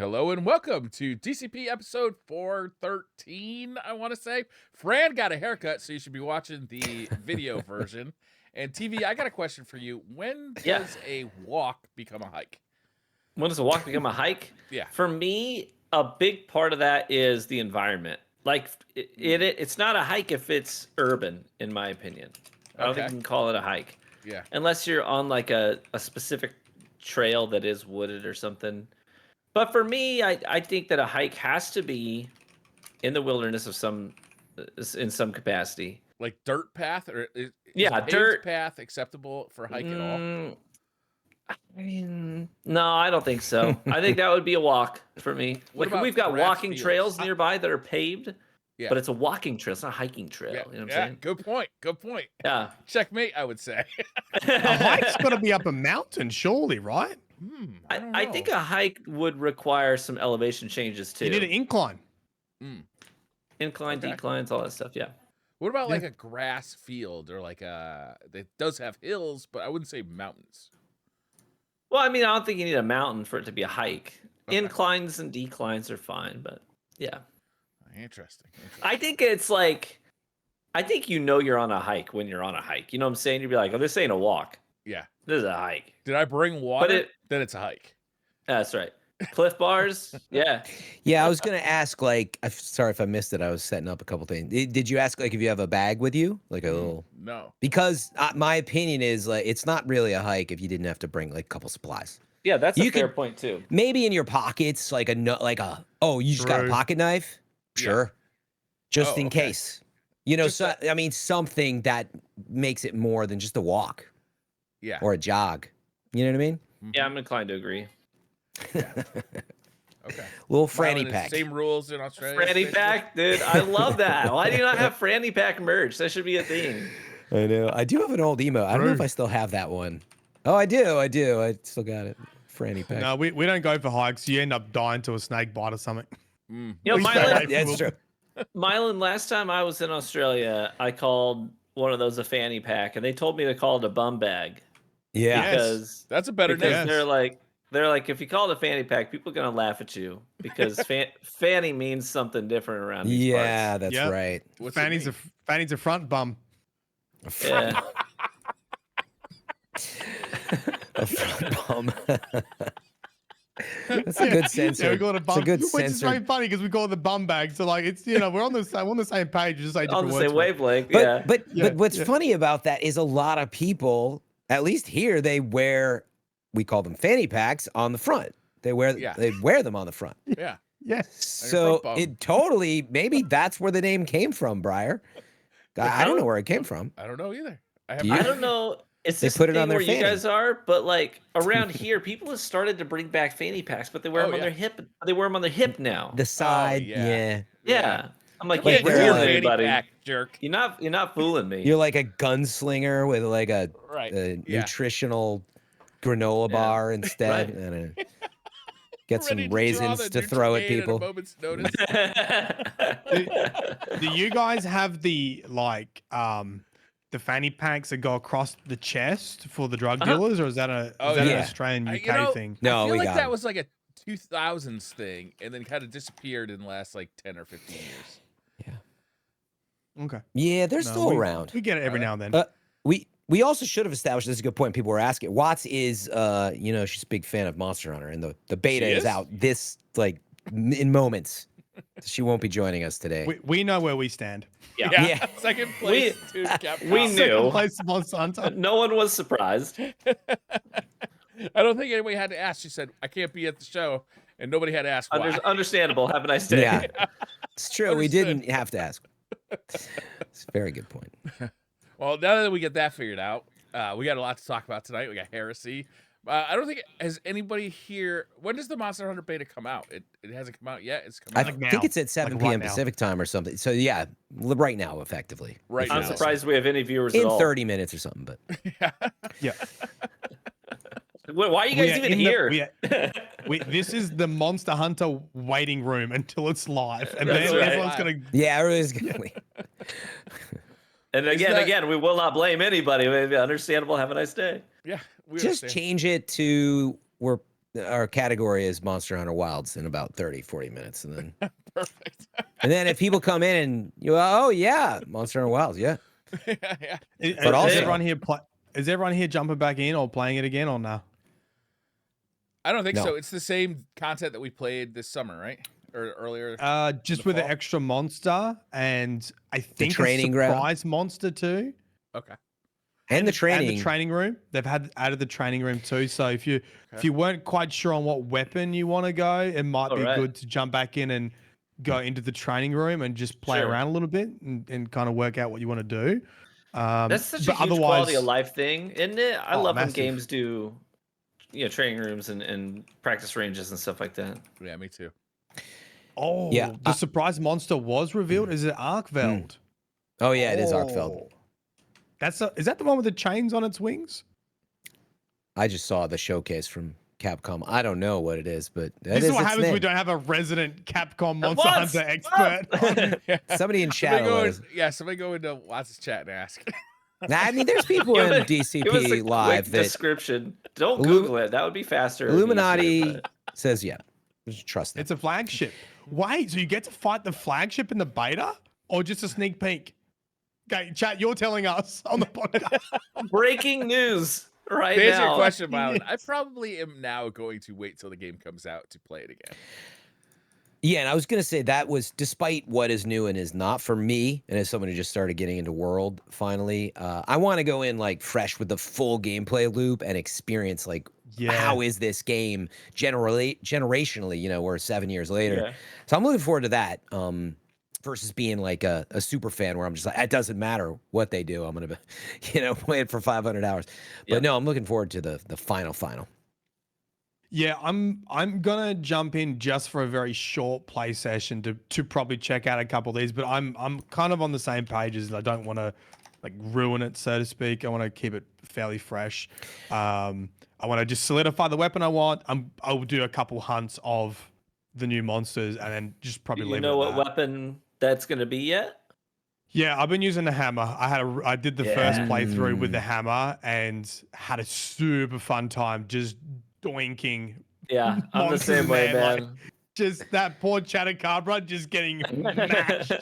Hello and welcome to DCP episode 413, I want to say. Fran got a haircut, so you should be watching the video version. And TV, I got a question for you. When does a walk become a hike? When does a walk become a hike? Yeah. For me, a big part of that is the environment. Like, it's not a hike if it's urban, in my opinion. I don't think you can call it a hike. Yeah. Unless you're on like a specific trail that is wooded or something. But for me, I think that a hike has to be in the wilderness in some capacity. Like dirt path, or is Yeah, paved dirt path acceptable for hike at all? I mean, no, I don't think so. I think that would be a walk for me. What Like we've got about walking fields? trails nearby that are paved, Yeah. but it's a walking trail. It's not a hiking trail. Yeah, You know what I'm saying? Good point. Good point. Yeah. Checkmate, I would say. A hike's got to be up a mountain, surely, right? I don't I think know. a hike would require some elevation changes too. You need an incline. Incline, declines, all that stuff. Yeah. What about like a grass field or like it does have hills, but I wouldn't say mountains. Well, I mean, I don't think you need a mountain for it to be a hike. Okay. Inclines and declines are fine, but yeah. Interesting. I think it's like, I think you're on a hike when you're on a hike. You know what I'm saying? You'd be like, oh, this ain't a walk. Yeah. This is a hike. Did I bring water? Then it's a hike. That's right. Cliff bars. Yeah. Yeah, I was going to ask, like, I'm sorry if I missed it. I was setting up a couple things. Did you ask, like, if you have a bag with you? Like a little... No. Because my opinion is, like, it's not really a hike if you didn't have to bring, like, a couple supplies. Yeah, that's a fair point, too. Maybe in your pockets, like you just got a pocket knife? Sure. Just in case. You know, I mean, something that makes it more than just a walk. Yeah. Or a jog. You know what I mean? Yeah, I'm inclined to agree. Yeah. Okay. Little Franny pack. Same rules in Australia. Franny pack, dude. I love that. Why do you not have Franny pack merch? That should be a thing. I know. I do have an old emo. I don't know if I still have that one. Oh, I do. I still got it. Franny pack. No, we don't go for hikes. You end up dying to a snake bite or something. You know, Myelin, that's true. Myelin, last time I was in Australia, I called one of those a fanny pack, and they told me to call it a bum bag. Yeah. Because that's a better name. They're like, if you call it a fanny pack, people are gonna laugh at you because fanny means something different around these parts. That's right. Fanny's a front bum. Yeah. A front bum. That's a good sensor. Yeah, we call it a bum. It's a good Which is very funny because we call it the bum bag. So like it's we're on the same page. Just say different on the words. same wavelength. But what's funny about that is a lot of people, at least here, we call them fanny packs on the front. They wear them on the front. Yeah. Yeah. So maybe that's where the name came from, Briar. I don't know where it came from. I don't know either. I don't know. It's they put it on their where fanny. You guys are, but like around here, people have started to bring back fanny packs, but they wear them on their hip. They wear them on their hip now. The side, yeah. I'm like, you can't fool fool fanny anybody. pack, jerk. You're not fooling me. You're like a gunslinger with like a nutritional granola bar instead. I don't know. Get some raisins to throw at people. At a moment's notice. Do you guys have the the fanny packs that go across the chest for the drug dealers, or is that an Australian UK thing? No, I feel we like got that it. was like a 2000s thing, and then kind of disappeared in the last like 10 or 15 years. Yeah. Okay. Yeah, they're still around. We get it every now and then. We also should have established, this is a good point, people were asking. Watts is, she's a big fan of Monster Hunter, and the beta is out this, in moments. She won't be joining us today. We know where we stand. Yeah. Second place. We knew. Second place, Monster Hunter. No one was surprised. I don't think anybody had to ask. She said, I can't be at the show, and nobody had to ask why. Understandable. Have a nice day. Yeah, it's true. We didn't have to ask. It's a very good point. Well, now that we get that figured out, we got a lot to talk about tonight. We got Heresy. I don't think, has anybody here, when does the Monster Hunter beta come out? It hasn't come out yet? It's coming out. I think it's at 7 p.m. Pacific time or something. So yeah, right now, effectively. Right I'm now. surprised we have any viewers at all. In 30 minutes or something, but. Yeah. Why are you guys even here? This is the Monster Hunter waiting room until it's live. And then everyone's going to... Yeah, everybody's going to leave. And again, we will not blame anybody. Maybe understandable. Have a nice day. Yeah. Just change it to we're our category is Monster Hunter Wilds in about 30-40 minutes, and then Perfect. and then if people come in and you oh yeah, Monster Hunter Wilds, yeah. Yeah. Is also- everyone here jumping back in or playing it again or no? I don't think No. so. It's the same content that we played this summer, right? Or earlier. Just the with fall? an extra monster and I think training a ground. surprise monster too. Okay. And the training. And the training room. They've added the training room too. So if you weren't quite sure on what weapon you want to go, it might be good to jump back in and go into the training room and just play around a little bit and kind of work out what you want to do. That's such a huge quality of life thing, isn't it? I love when games do, training rooms and practice ranges and stuff like that. Yeah, me too. Oh, yeah. The surprise monster was revealed. Is it Arkveld? Oh yeah, it is Arkveld. Is that the one with the chains on its wings? I just saw the showcase from Capcom. I don't know what it is, but This is what happens when we don't have a resident Capcom Monster Hunter expert. Somebody in chat. Somebody go into Watts' chat and ask. I mean, there's people in DCP live that description. Don't Google it. That would be faster. Illuminati says, yeah, just trust them. It's a flagship. Wait, so you get to fight the flagship in the beta, or just a sneak peek? Okay, chat, you're telling us on the podcast. Breaking news right to now. answer your question, Myelin, I probably am now going to wait till the game comes out to play it again. Yeah, and I was going to say that was, despite what is new and is not for me, and as someone who just started getting into World finally, I want to go in like fresh with the full gameplay loop and experience like, how is this game generationally, we're 7 years later. Yeah. So I'm looking forward to that. Versus being like a super fan where I'm just like, it doesn't matter what they do. I'm going to, play it for 500 hours. But no, I'm looking forward to the final. Yeah, I'm gonna jump in just for a very short play session to probably check out a couple of these, but I'm kind of on the same page as I don't want to like ruin it, so to speak. I want to keep it fairly fresh. I want to just solidify the weapon I want. I'll do a couple hunts of the new monsters and then just probably leave it at that. You know what weapon that's gonna be yet? Yeah, I've been using the hammer. I did the first playthrough with the hammer and had a super fun time just doinking. Yeah, I'm the same way, man. Like, just that poor Chatacabra just getting mashed.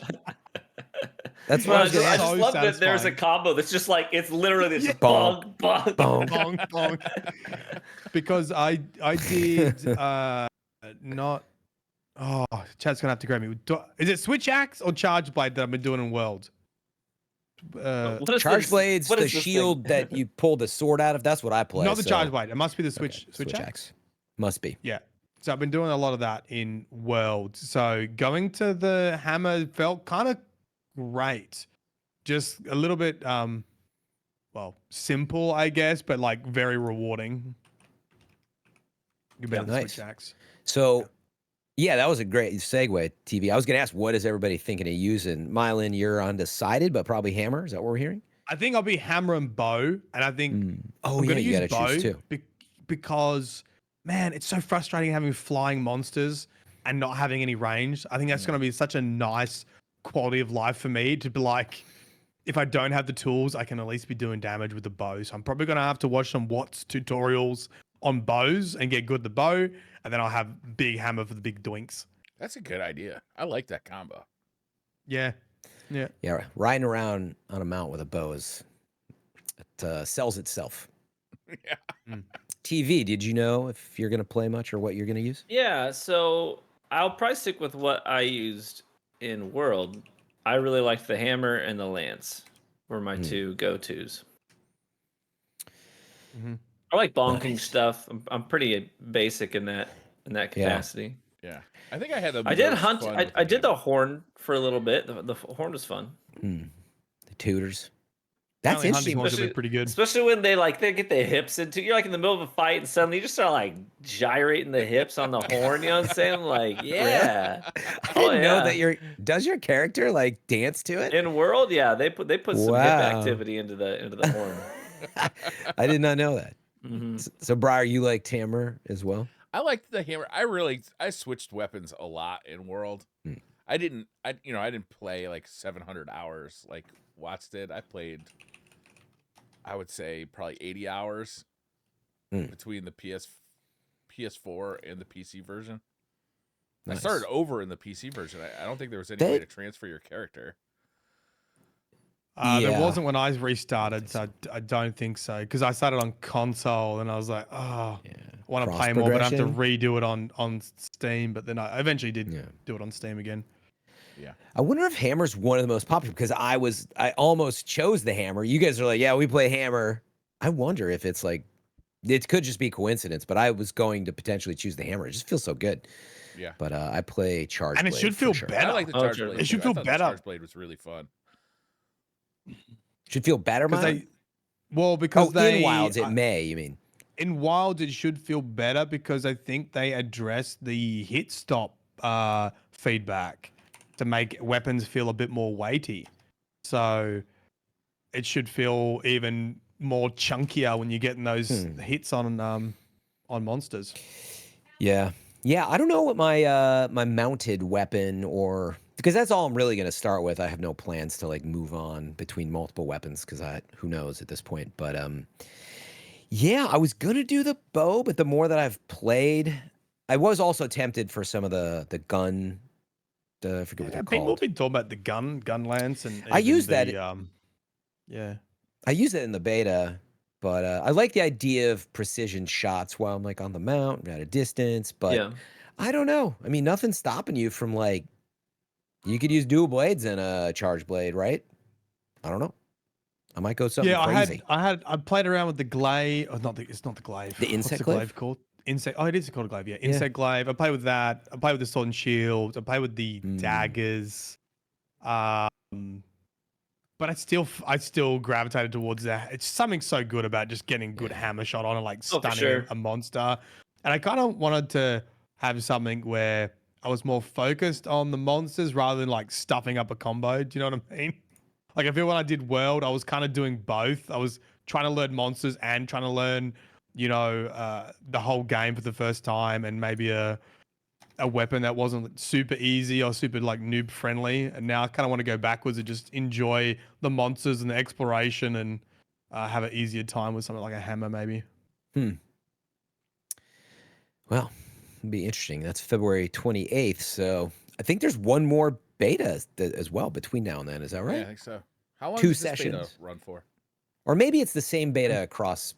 That's what I was I just love that there's a combo that's just like, it's literally this bong, bong, bong, bong. Because I did not. Oh, Chad's gonna have to grab me. Is it Switch Axe or Charge Blade that I've been doing in World? Charge Blade's the shield that you pull the sword out of. That's what I play. Not the Charge Blade. It must be the Switch Axe. Must be. Yeah. So I've been doing a lot of that in World. So going to the hammer felt kind of great. Just a little bit, simple, I guess, but like very rewarding. Nice. Switch Axe. So. Yeah, that was a great segue, TV. I was going to ask, what is everybody thinking of using? Myelin, you're undecided, but probably hammer. Is that what we're hearing? I think I'll be hammer and bow, and I think I'm going to use bow too. Because, man, it's so frustrating having flying monsters and not having any range. I think that's going to be such a nice quality of life for me to be like, if I don't have the tools, I can at least be doing damage with the bow. So I'm probably going to have to watch some Watts tutorials on bows and get good at the bow, and then I'll have big hammer for the big doinks. That's a good idea. I like that combo. Yeah. Riding around on a mount with a bow sells itself. Yeah. TV, did you know if you're going to play much or what you're going to use? Yeah, so I'll probably stick with what I used in World. I really liked the hammer and the lance were my two go-tos. Mm-hmm. I like bonking stuff. I'm pretty basic in that capacity. Yeah. I think I had I did hunt. I did the horn for a little bit. The horn was fun. The tutors. That's interesting. Be pretty good. Especially when they get the hips into. You're like in the middle of a fight and suddenly you just start like gyrating the hips on the horn. You know what I'm saying? Like, yeah. I didn't know that does your character like dance to it? In World, yeah, they put some hip activity into the horn. I did not know that. Mm-hmm. So Briar, you like hammer as well? I liked the hammer. I switched weapons a lot in World. I didn't play like 700 hours like Watts did. I played, I would say, probably 80 hours between the PS4 and the PC version. Nice. I started over in the PC version. I don't think there was any way to transfer your character. There wasn't when I restarted, so I don't think so. Because I started on console and I was like, I want to play more, but I have to redo it on Steam. But then I eventually did do it on Steam again. Yeah. I wonder if Hammer's one of the most popular because I almost chose the Hammer. You guys are like, yeah, we play Hammer. I wonder if it's like, it could just be coincidence, but I was going to potentially choose the Hammer. It just feels so good. Yeah. But I play Charge and Blade. And it should feel better. I like the Charge Blade. It should feel better. The Charge Blade was really fun. Should feel better, because in Wilds it may. You mean in Wilds it should feel better because I think they addressed the hit stop feedback to make weapons feel a bit more weighty. So it should feel even more chunkier when you're getting those hits on monsters. Yeah. I don't know what my my mounted weapon because that's all I'm really going to start with. I have no plans to like move on between multiple weapons because who knows at this point. But I was going to do the bow, but the more that I've played, I was also tempted for some of the gun. I forget what they're called. People have been talking about the gun lance, and I use that. I use it in the beta, but I like the idea of precision shots while I'm like on the mount at a distance. But I don't know. I mean, nothing's stopping you from like you could use dual blades in a charge blade, right? I don't know. I might go something crazy. I played around with the glaive. It's not the glaive. The insect glaive called? Insect. Oh, it is called a glaive. Yeah, insect glaive. I play with that. I play with the sword and shield. I play with the daggers. But I still gravitated towards that. It's something so good about just getting good hammer shot on and like stunning a monster. And I kind of wanted to have something where I was more focused on the monsters rather than like stuffing up a combo. Do you know what I mean? Like I feel when I did World, I was kind of doing both. I was trying to learn monsters and trying to learn the whole game for the first time, and maybe a weapon that wasn't super easy or super like noob friendly. And now I kind of want to go backwards and just enjoy the monsters and the exploration and have an easier time with something like a hammer maybe. Well, it'll be interesting. That's February 28th. So I think there's one more beta as well between now and then. Is that right? Yeah, I think so. How long 2 does this sessions beta run for? Or maybe it's the same beta across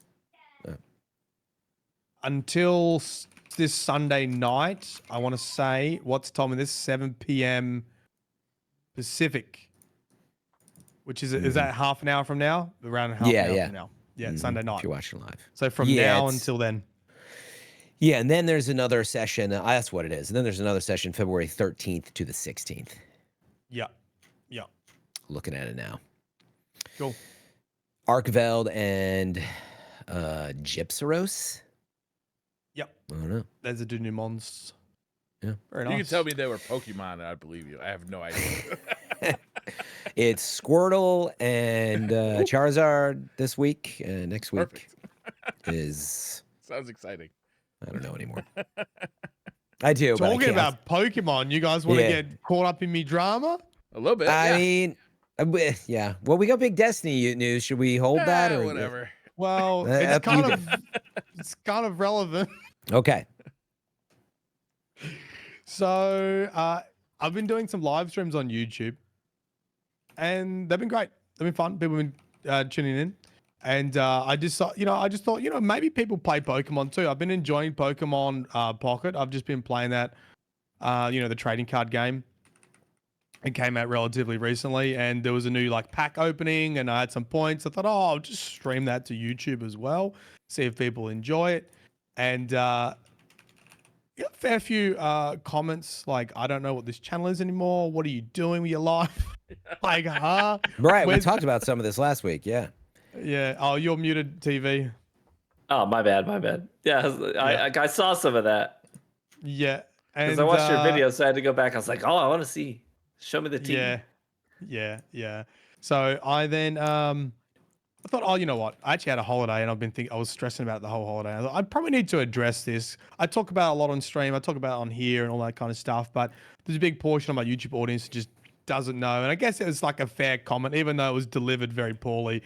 until this Sunday night. I want to say, what's time of this? 7 p.m. Pacific, which is that half an hour from now? Around half an hour from now. Yeah, Sunday night. If you're watching live. So from now until then. Yeah, and then there's another session. That's what it is. And then there's another session February 13th to the 16th. Yeah. Looking at it now. Cool. Avowed and Gypsaros. Yep. I don't know. There's a new mons. Yeah. Very nice. You can tell me they were Pokemon and I'd believe you. I have no idea. It's Squirtle and Charizard this week. Next week is... Sounds exciting. I don't know anymore. I do. Talking about Pokemon, you guys want to get caught up in me drama? A little bit. I mean, yeah. Well, we got big Destiny news. Should we hold that or whatever? Well, it's kind of relevant. Okay. So I've been doing some live streams on YouTube, and they've been great. They've been fun. People have been tuning in, and I just thought, maybe people play Pokemon too. I've been enjoying Pokemon Pocket. I've just been playing that, the trading card game. It came out relatively recently, and there was a new like pack opening, and I had some points. I thought, I'll just stream that to YouTube as well, see if people enjoy it. And a fair few comments like, I don't know what this channel is anymore. What are you doing with your life? Like, right. We talked about some of this last week. Yeah. Yeah. Oh, you're muted, TV. Oh, my bad. Yeah, I saw some of that. Yeah. Because I watched your video, so I had to go back. I was like, I want to see. Show me the team. Yeah. So I then I thought, you know what? I actually had a holiday, and I was stressing about the whole holiday. I thought I probably need to address this. I talk about it a lot on stream. I talk about it on here and all that kind of stuff. But there's a big portion of my YouTube audience that just doesn't know. And I guess it was like a fair comment, even though it was delivered very poorly.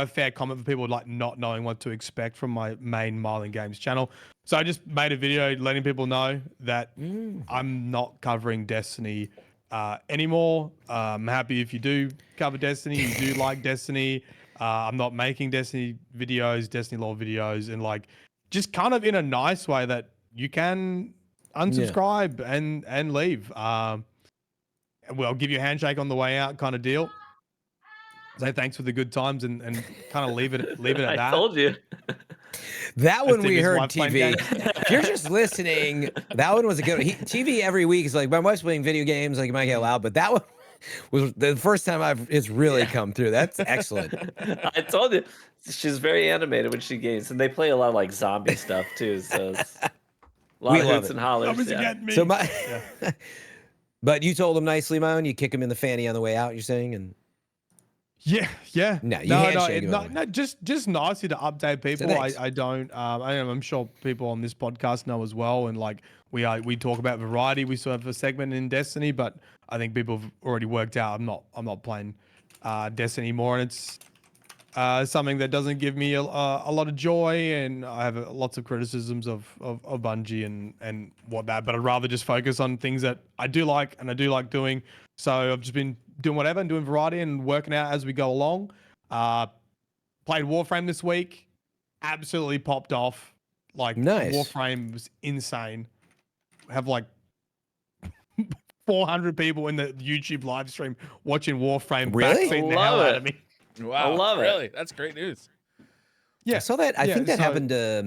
fair comment for people like not knowing what to expect from my main Myelin Games channel. So I just made a video letting people know that I'm not covering Destiny anymore. I'm happy if you do cover Destiny, you do like Destiny. I'm not making Destiny videos, Destiny lore videos, and like just kind of in a nice way that you can unsubscribe and leave. I'll give you a handshake on the way out, kind of deal. Say thanks for the good times and kind of leave it at that. I told you. That one we heard TV. If you're just listening, that one was a good one. TV every week is like, my wife's playing video games, like it might get loud, but that one was the first time it's really come through. That's excellent. I told you, she's very animated when she games, and they play a lot of like zombie stuff too. So it's a lot of hoots and hollers. So but you told him nicely, Moan. You kick him in the fanny on the way out. You're saying, and yeah. No, just nicely to update people. I don't. I'm sure people on this podcast know as well, and like we talk about variety. We still have a segment in Destiny, but I think people have already worked out I'm not playing Destiny anymore, and it's something that doesn't give me a lot of joy, and I have lots of criticisms of Bungie and whatnot, but I'd rather just focus on things that I do like and I do like doing. So I've just been doing whatever and doing variety and working out as we go along. Played Warframe this week, absolutely popped off. Like nice. Warframe was insane. Have like 400 people in the YouTube live stream watching Warframe. Really? Backseating the hell out of me. Wow, I love it. Really? That's great news. Yeah, I saw that. I think that happened to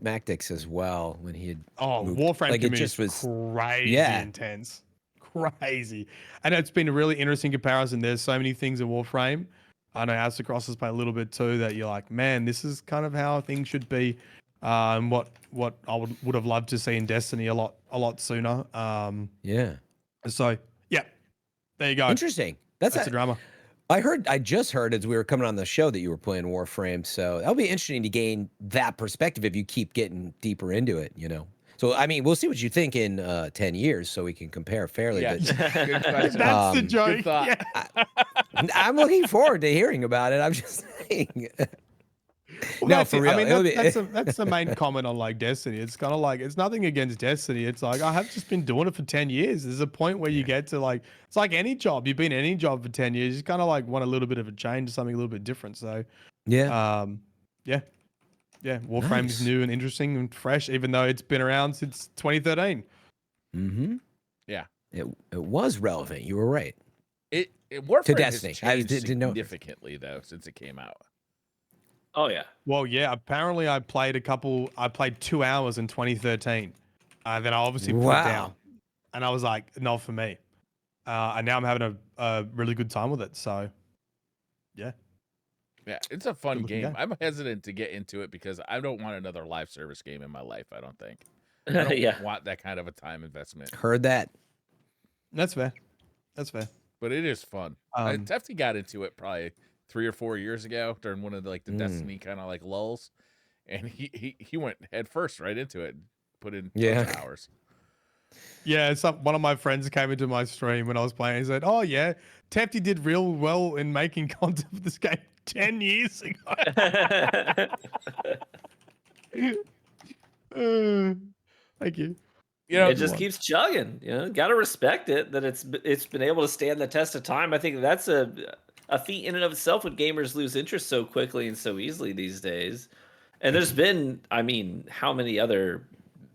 Mactix as well when he had moved. Warframe like to it me just is was crazy intense. Crazy. And it's been a really interesting comparison. There's so many things in Warframe. I know Astacross has played a little bit too that you're like, man, this is kind of how things should be. And what I would have loved to see in Destiny a lot sooner. Yeah. So yeah, there you go. Interesting. That's the drama. I just heard as we were coming on the show that you were playing Warframe, so that'll be interesting to gain that perspective if you keep getting deeper into it, So, I mean, we'll see what you think in 10 years so we can compare fairly. Yeah, but, good question. That's the joke. Good thought. Yeah. I'm looking forward to hearing about it. I'm just saying. Well, no, for real. I mean, that's the main comment on like Destiny. It's kind of like, it's nothing against Destiny. It's like, I have just been doing it for 10 years. There's a point where you get to like, it's like any job. You've been in any job for 10 years. You kind of like want a little bit of a change, something a little bit different. So yeah. Warframe's new and interesting and fresh, even though it's been around since 2013. Mm-hmm. Yeah. It was relevant. You were right. Warframe to Destiny. has changed didn't know significantly though since it came out. Oh yeah. Well, yeah. Apparently, I played 2 hours in 2013. Then I obviously put it down, and I was like, not for me. And now I'm having a really good time with it. So, yeah. Yeah, it's a fun game. game. I'm hesitant to get into it because I don't want another live service game in my life. I don't think. I don't want that kind of a time investment. Heard that. That's fair. But it is fun. Tefty got into it probably 3 or 4 years ago during one of the Destiny kind of like lulls, and he went head first right into it, put in hours. Yeah, one of my friends came into my stream when I was playing. He said, "Oh yeah, Tefty did real well in making content for this game 10 years ago." Thank you. It just keeps chugging. Got to respect it that it's been able to stand the test of time. I think that's a feat in and of itself when gamers lose interest so quickly and so easily these days. And there's been, I mean, how many other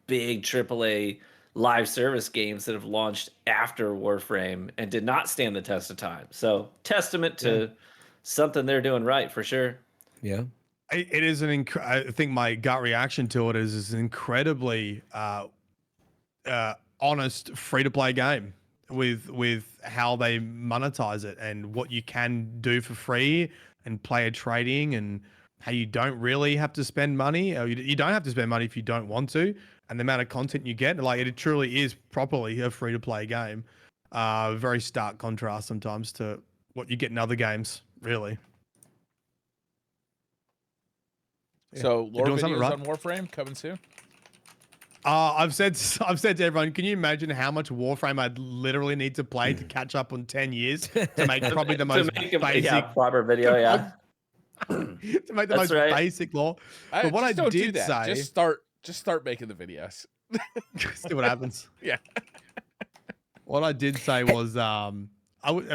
big AAA live service games that have launched after Warframe and did not stand the test of time. So testament to something they're doing right for sure. Yeah. It is I think my gut reaction to it is an incredibly honest free-to-play game with how they monetize it and what you can do for free and player trading and how you don't really have to spend money. Or you don't have to spend money if you don't want to, and the amount of content you get, like it truly is properly a free-to-play game. Very stark contrast sometimes to what you get in other games, really. So, lore videos right? on Warframe coming soon. I've said to everyone, can you imagine how much Warframe I'd literally need to play to catch up on 10 years to make probably the most basic proper video? Yeah. to make the most basic law. But what I did say, just start making the videos. See what happens. Yeah. What I did say was, I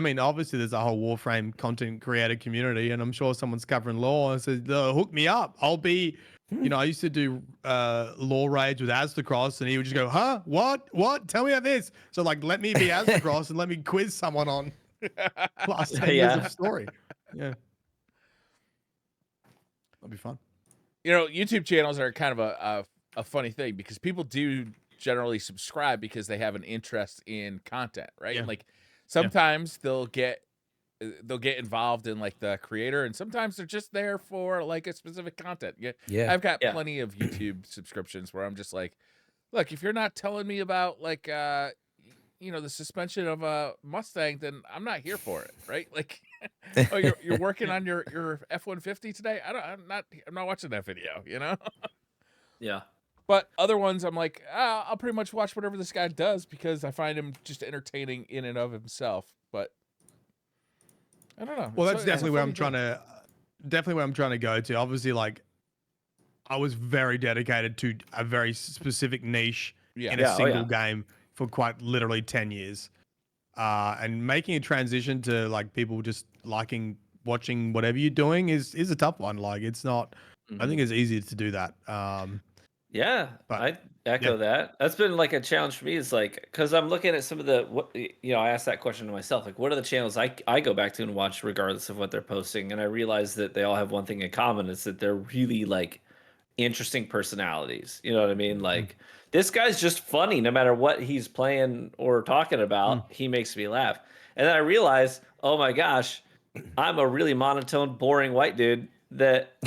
mean, obviously there's a whole Warframe content creator community, and I'm sure someone's covering law. And said, hook me up. I'll be, I used to do law raids with Aztecross, and he would just go, huh? What? Tell me about this. So like, let me be Aztecross and let me quiz someone on last 10 years of story. Yeah. That'd be fun. YouTube channels are kind of a funny thing because people do generally subscribe because they have an interest in content, right? Yeah. Like sometimes they'll get involved in like the creator, and sometimes they're just there for like a specific content. Yeah. I've got plenty of YouTube subscriptions where I'm just like, look, if you're not telling me about like the suspension of a Mustang, then I'm not here for it, right? Like, oh, you're working on your F-150 today? I'm not watching that video, Yeah. But other ones, I'm like, I'll pretty much watch whatever this guy does because I find him just entertaining in and of himself. But I don't know. Well, that's definitely where I'm trying to go to. Obviously, like, I was very dedicated to a very specific niche in a single game for quite literally 10 years. And making a transition to like people just watching whatever you're doing is a tough one. Like, it's not, I think it's easy to do that. Yeah, But, I echo that. That's been like a challenge for me. Is like because I'm looking at some of I asked that question to myself. Like, what are the channels I go back to and watch regardless of what they're posting? And I realize that they all have one thing in common: is that they're really like interesting personalities. You know what I mean? Like this guy's just funny, no matter what he's playing or talking about. He makes me laugh. And then I realize, oh my gosh, I'm a really monotone, boring white dude that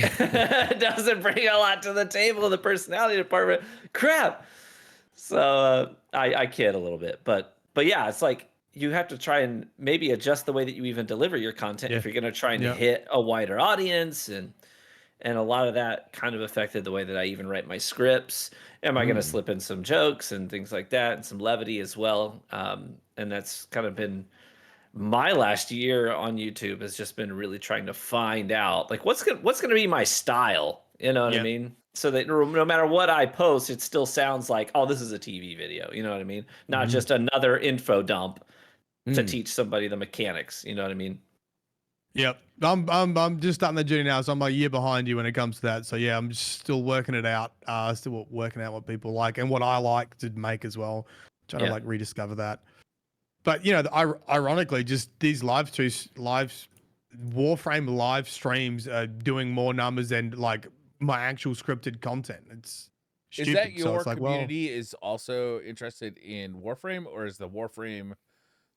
doesn't bring a lot to the table in the personality department. Crap. So I kid a little bit, but yeah, it's like you have to try and maybe adjust the way that you even deliver your content if you're going to try and hit a wider audience, and a lot of that kind of affected the way that I even write my scripts. Am I going to slip in some jokes and things like that, and some levity as well? And that's kind of been my last year on YouTube has just been really trying to find out like what's gonna be my style, you know what I mean? So that no matter what I post, it still sounds like, oh, this is a TV video, you know what I mean? Not just another info dump to teach somebody the mechanics, you know what I mean? Yep. I'm just starting the journey now, so I'm a year behind you when it comes to that. So yeah, I'm just still working it out. Still working out what people like and what I like to make as well. Trying to like rediscover that. But ironically, just these Warframe live streams are doing more numbers than like my actual scripted content. It's stupid. Is that your like, community is also interested in Warframe, or is the Warframe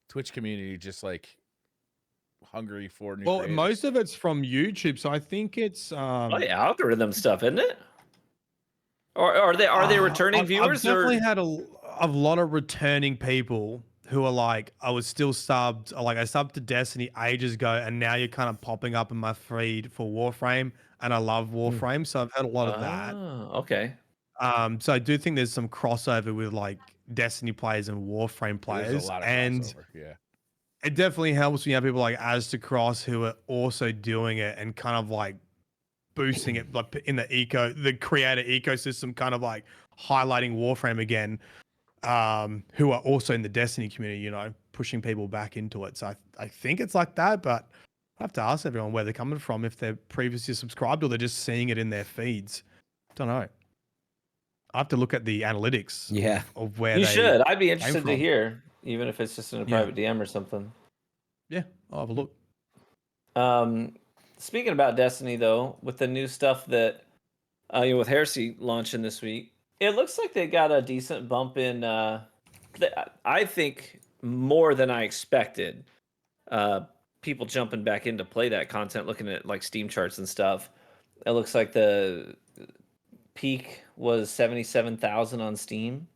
Twitch community just like hungry for new creators? Most of it's from YouTube, so I think it's algorithm stuff, isn't it? Or are they returning viewers? I've definitely had a lot of returning people who are like, I was still subbed, like I subbed to Destiny ages ago, and now you're kind of popping up in my feed for Warframe, and I love Warframe, so I've had a lot of that. Okay. So I do think there's some crossover with like Destiny players and Warframe players, There's a lot of and crossover, it definitely helps when you have people like Aztecross who are also doing it and kind of like boosting it, like in the creator ecosystem, kind of like highlighting Warframe again. Who are also in the Destiny community, pushing people back into it. So I think it's like that, but I have to ask everyone where they're coming from, if they're previously subscribed or they're just seeing it in their feeds. Don't know. I have to look at the analytics of where you should. I'd be interested to hear, even if it's just in a private DM or something. Yeah, I'll have a look. Speaking about Destiny, though, with the new stuff that, with Heresy launching this week, it looks like they got a decent bump in, I think, more than I expected. People jumping back in to play that content, looking at like Steam charts and stuff. It looks like the peak was 77,000 on Steam,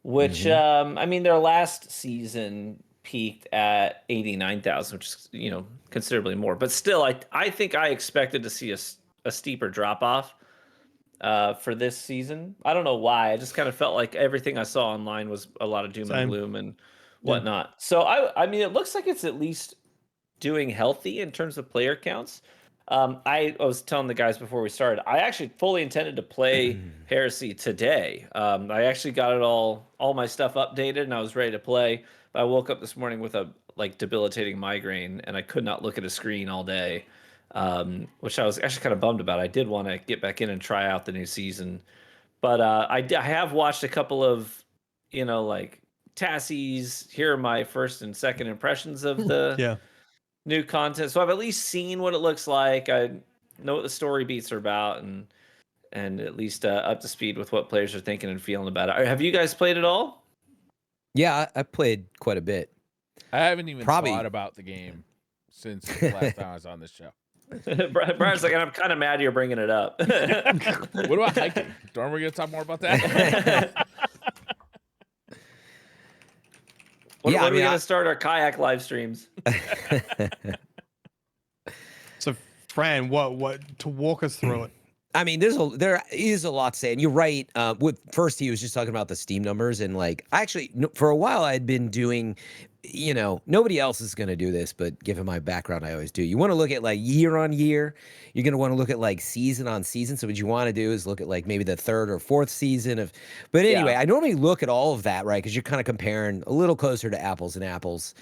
which, I mean, their last season peaked at 89,000, which is, considerably more. But still, I think I expected to see a steeper drop-off for this season. I don't know why. I just kind of felt like everything I saw online was a lot of doom and gloom and whatnot. So I mean, it looks like it's at least doing healthy in terms of player counts. I was telling the guys before we started, I actually fully intended to play Heresy today. I actually got it all my stuff updated, and I was ready to play. But I woke up this morning with a debilitating migraine, and I could not look at a screen all day, which I was actually kind of bummed about. I did want to get back in and try out the new season, but I have watched a couple of, Tassie's. Here are my first and second impressions of the new content. So I've at least seen what it looks like. I know what the story beats are about, and at least up to speed with what players are thinking and feeling about it. Have you guys played it all? Yeah, I played quite a bit. I haven't even thought about the game since the last time I was on this show. Briar's like, I'm kind of mad you're bringing it up. What about hiking? Aren't we going to talk more about that? When are we going to start our kayak live streams? So, Fran, what to walk us through it? I mean, there is a lot to say, and you're right. First, he was just talking about the Steam numbers, and for a while, I'd been doing, nobody else is going to do this, but given my background, I always do. You want to look at year on year. You're going to want to look at season on season. So what you want to do is look at maybe the third or fourth season of. But anyway, I normally look at all of that, right? Because you're kind of comparing a little closer to apples and apples.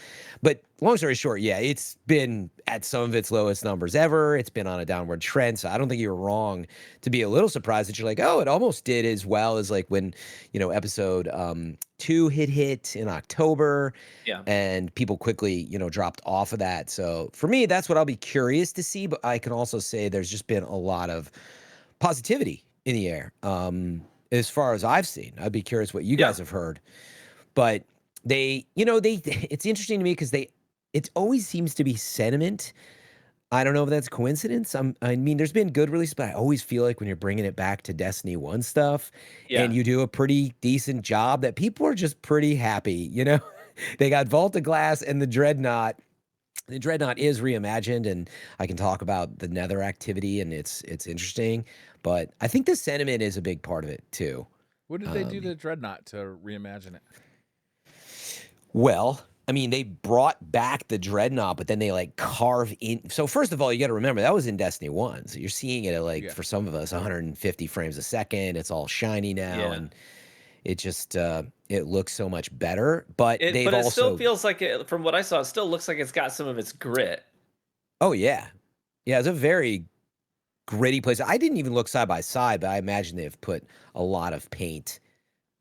But long story short, yeah, it's been at some of its lowest numbers ever. It's been on a downward trend. So I don't think you're wrong to be a little surprised that you're like, oh, it almost did as well as when, episode 2 hit in October. Yeah. And people quickly, dropped off of that. So for me, that's what I'll be curious to see. But I can also say there's just been a lot of positivity in the air. As far as I've seen, I'd be curious what you guys have heard. But it's interesting to me because it always seems to be sentiment. I don't know if that's coincidence. I mean, there's been good releases, but I always feel like when you're bringing it back to Destiny 1 stuff and you do a pretty decent job, that people are just pretty happy, They got Vault of Glass and the Dreadnought. The Dreadnought is reimagined, and I can talk about the Nether activity, and it's interesting. But I think the sentiment is a big part of it, too. What did they do to the Dreadnought to reimagine it? Well, I mean, they brought back the Dreadnought, but then they carve in. So first of all, you got to remember that was in Destiny 1. So you're seeing it at for some of us, 150 frames a second. It's all shiny now, and it just it looks so much better. But it still feels like from what I saw, it still looks like it's got some of its grit. Oh yeah, it's a very gritty place. I didn't even look side by side, but I imagine they've put a lot of paint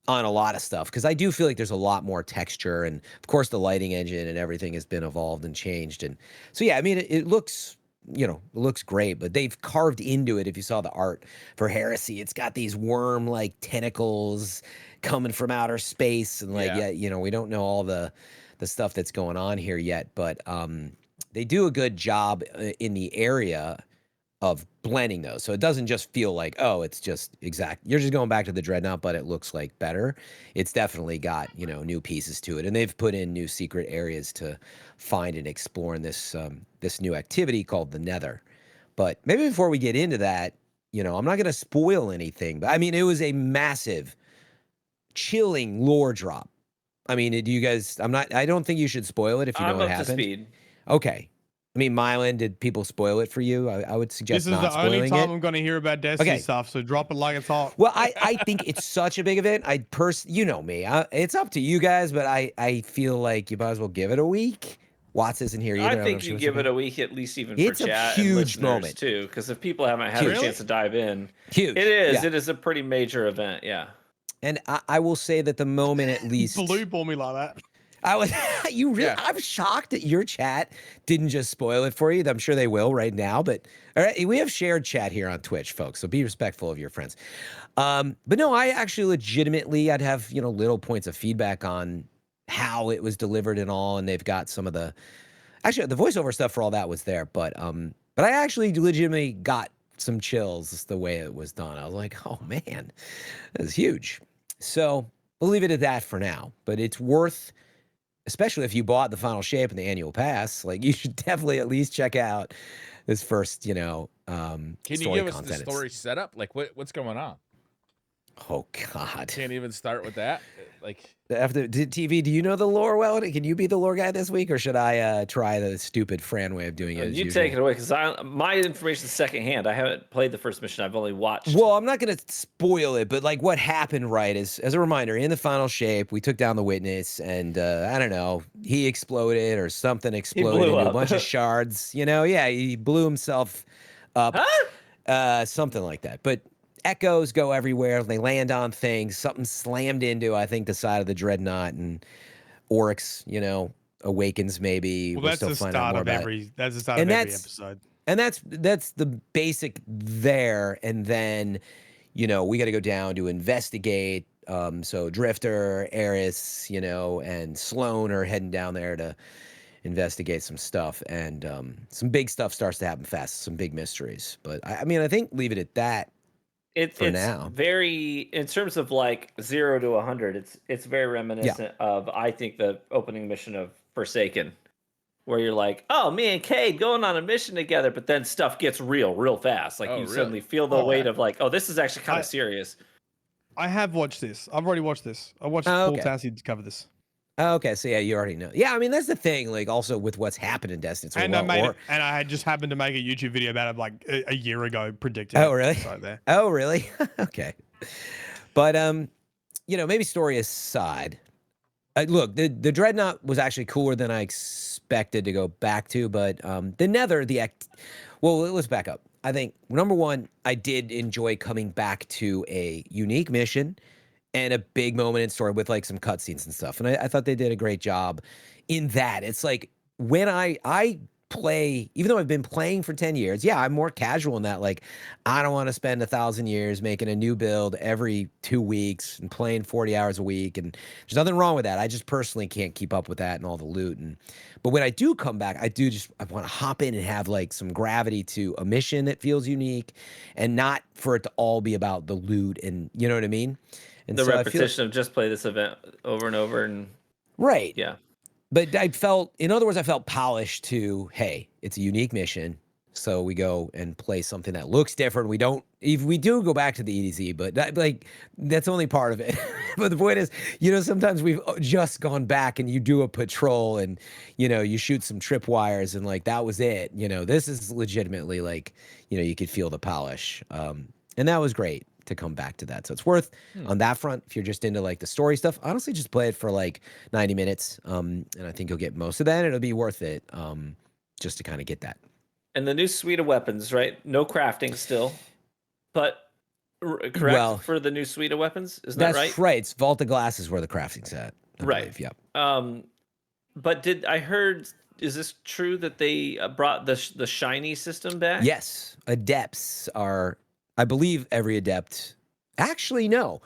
on a lot of stuff, because I do feel like there's a lot more texture, and of course the lighting engine and everything has been evolved and changed. And so I mean, it looks it looks great, but they've carved into it. If you saw the art for Heresy, it's got these worm tentacles coming from outer space, and we don't know all the stuff that's going on here yet, but they do a good job in the area of blending those. So it doesn't just feel like, oh, it's just exact. You're just going back to the Dreadnought, but it looks like better. It's definitely got, new pieces to it. And they've put in new secret areas to find and explore in this new activity called the Nether. But maybe before we get into that, I'm not going to spoil anything, but I mean, it was a massive, chilling lore drop. I mean, do you guys, I don't think you should spoil it if you know what happened. I'm up to speed. Okay. I mean, Myelin, did people spoil it for you? I would suggest not spoiling it. This is the only time I'm going to hear about Destiny stuff, so drop it like it's hot. Well, I think it's such a big event. You know me. It's up to you guys, but I feel like you might as well give it a week. Watts isn't here either. I think you give it a week at least, even it's for chat a huge and listeners moment too, because if people haven't had a chance to dive in, huge. It is. Yeah. It is a pretty major event. Yeah. And I will say that the moment at least blue ball me like that. I'm shocked that your chat didn't just spoil it for you. I'm sure they will right now, but all right, we have shared chat here on Twitch, folks, so be respectful of your friends. But no, I actually legitimately, I'd have, little points of feedback on how it was delivered and all, and they've got some of the voiceover stuff for all that was there, but I actually legitimately got some chills the way it was done. I was like, oh man, that is huge. So we'll leave it at that for now, but it's worth, especially if you bought the final shape and the annual pass, you should definitely at least check out this first, Can you give us the story setup? What's going on? Oh God. Can't even start with that. Like after TV, do you know the lore well? Can you be the lore guy this week, or should I try the stupid Fran way of doing it? You take it away, because my information is secondhand. I haven't played the first mission. I've only watched. Well, I'm not going to spoil it, but like what happened, right, is as a reminder, in the final shape, we took down the witness, and I don't know, he exploded or something exploded into a bunch of shards. You know, yeah, he blew himself up, something like that. But echoes go everywhere. They land on things. Something slammed into, I think, the side of the dreadnought, and Oryx, you know, awakens maybe. Well, that's the start of every. That's the start of every episode. And that's the basic there. And then, you know, we got to go down to investigate. So Drifter, Eris, you know, and Sloan are heading down there to investigate some stuff, and some big stuff starts to happen fast. Some big mysteries. But I mean, I think leave it at that. It's now very, in terms of like 0 to 100, it's very reminiscent of, I think, the opening mission of Forsaken, where you're like, oh, me and Cade going on a mission together, but then stuff gets real fast. Like suddenly feel the weight of like, oh, this is actually kind of serious. I have watched this. I've already watched this. I watched Paul Tassi to cover this. Okay, so yeah, you already know. Yeah, I mean, that's the thing. Like, also with what's happened in Destiny, and I had just happened to make a YouTube video about it like a year ago, predicting. Oh, really? Right there. Oh, really? Okay. But you know, maybe story aside, look, the Dreadnought was actually cooler than I expected to go back to, but the Nether, well, let's back up. I think number one, I did enjoy coming back to a unique mission and a big moment in story with like some cutscenes and stuff. And I thought they did a great job in that. It's like when I play, even though I've been playing for 10 years, yeah, I'm more casual in that. Like, I don't want to spend 1,000 years making a new build every 2 weeks and playing 40 hours a week. And there's nothing wrong with that. I just personally can't keep up with that and all the loot. But when I do come back, I want to hop in and have like some gravity to a mission that feels unique, and not for it to all be about the loot, and you know what I mean? And the repetition of just play this event over and over, and right. Yeah. But I felt polished to, hey, it's a unique mission. So we go and play something that looks different. We do go back to the EDZ, but that's only part of it. But the point is, you know, sometimes we've just gone back and you do a patrol and, you know, you shoot some tripwires and like, that was it. You know, this is legitimately like, you know, you could feel the polish. And that was great to come back to that. So it's worth on that front. If you're just into like the story stuff, honestly, just play it for like 90 minutes. And I think you'll get most of that. And it'll be worth it just to kind of get that. And the new suite of weapons, right? No crafting still, but correct for the new suite of weapons? Isn't that right? That's right. It's Vault of Glass is where the crafting's at. I believe. Yep. But I heard, is this true that they brought the shiny system back? Yes. Adepts are, I believe every adept, actually, no.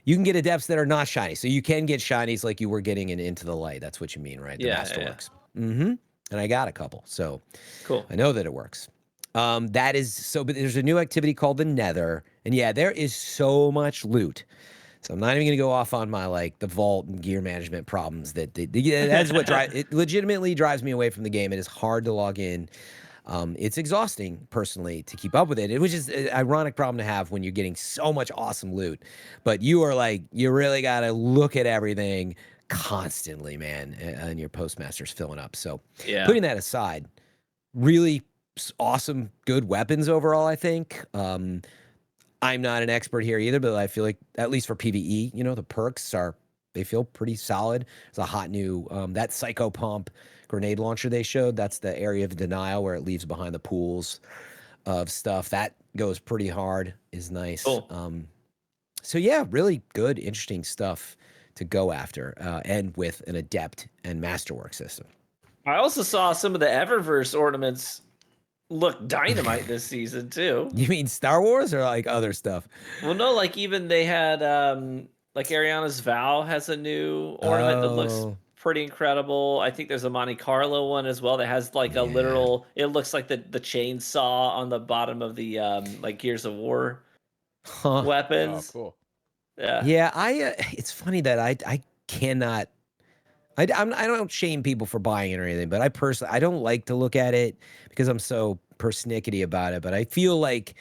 You can get adepts that are not shiny. So you can get shinies like you were getting in Into the Light. That's what you mean, right? The Masterworks. Mm-hmm. And I got a couple. So cool. I know that it works. That is so, but there's a new activity called the Nether. And yeah, there is so much loot. So I'm not even going to go off on my, like, the vault and gear management problems. That's what it legitimately drives me away from the game. It is hard to log in. It's exhausting, personally, to keep up with it, which is an ironic problem to have when you're getting so much awesome loot. But you are like, you really got to look at everything constantly, man, and your postmaster's filling up. So putting that aside, really awesome, good weapons overall, I think. I'm not an expert here either, but I feel like, at least for PvE, you know, the perks they feel pretty solid. It's a hot new, that Psycho Pump grenade launcher they showed, that's the area of denial where it leaves behind the pools of stuff. That goes pretty hard, is nice. Cool. So yeah, really good, interesting stuff to go after, and with an adept and masterwork system. I also saw some of the Eververse ornaments look dynamite this season too. You mean Star Wars or like other stuff? Well, no, like even they had like Ariana's Vow has a new ornament that looks pretty incredible. I think there's a Monte Carlo one as well that has like a literal, it looks like the chainsaw on the bottom of the like Gears of War weapons. Oh, cool. Yeah, it's funny that I cannot. I don't shame people for buying it or anything, but I don't like to look at it because I'm so persnickety about it. But I feel like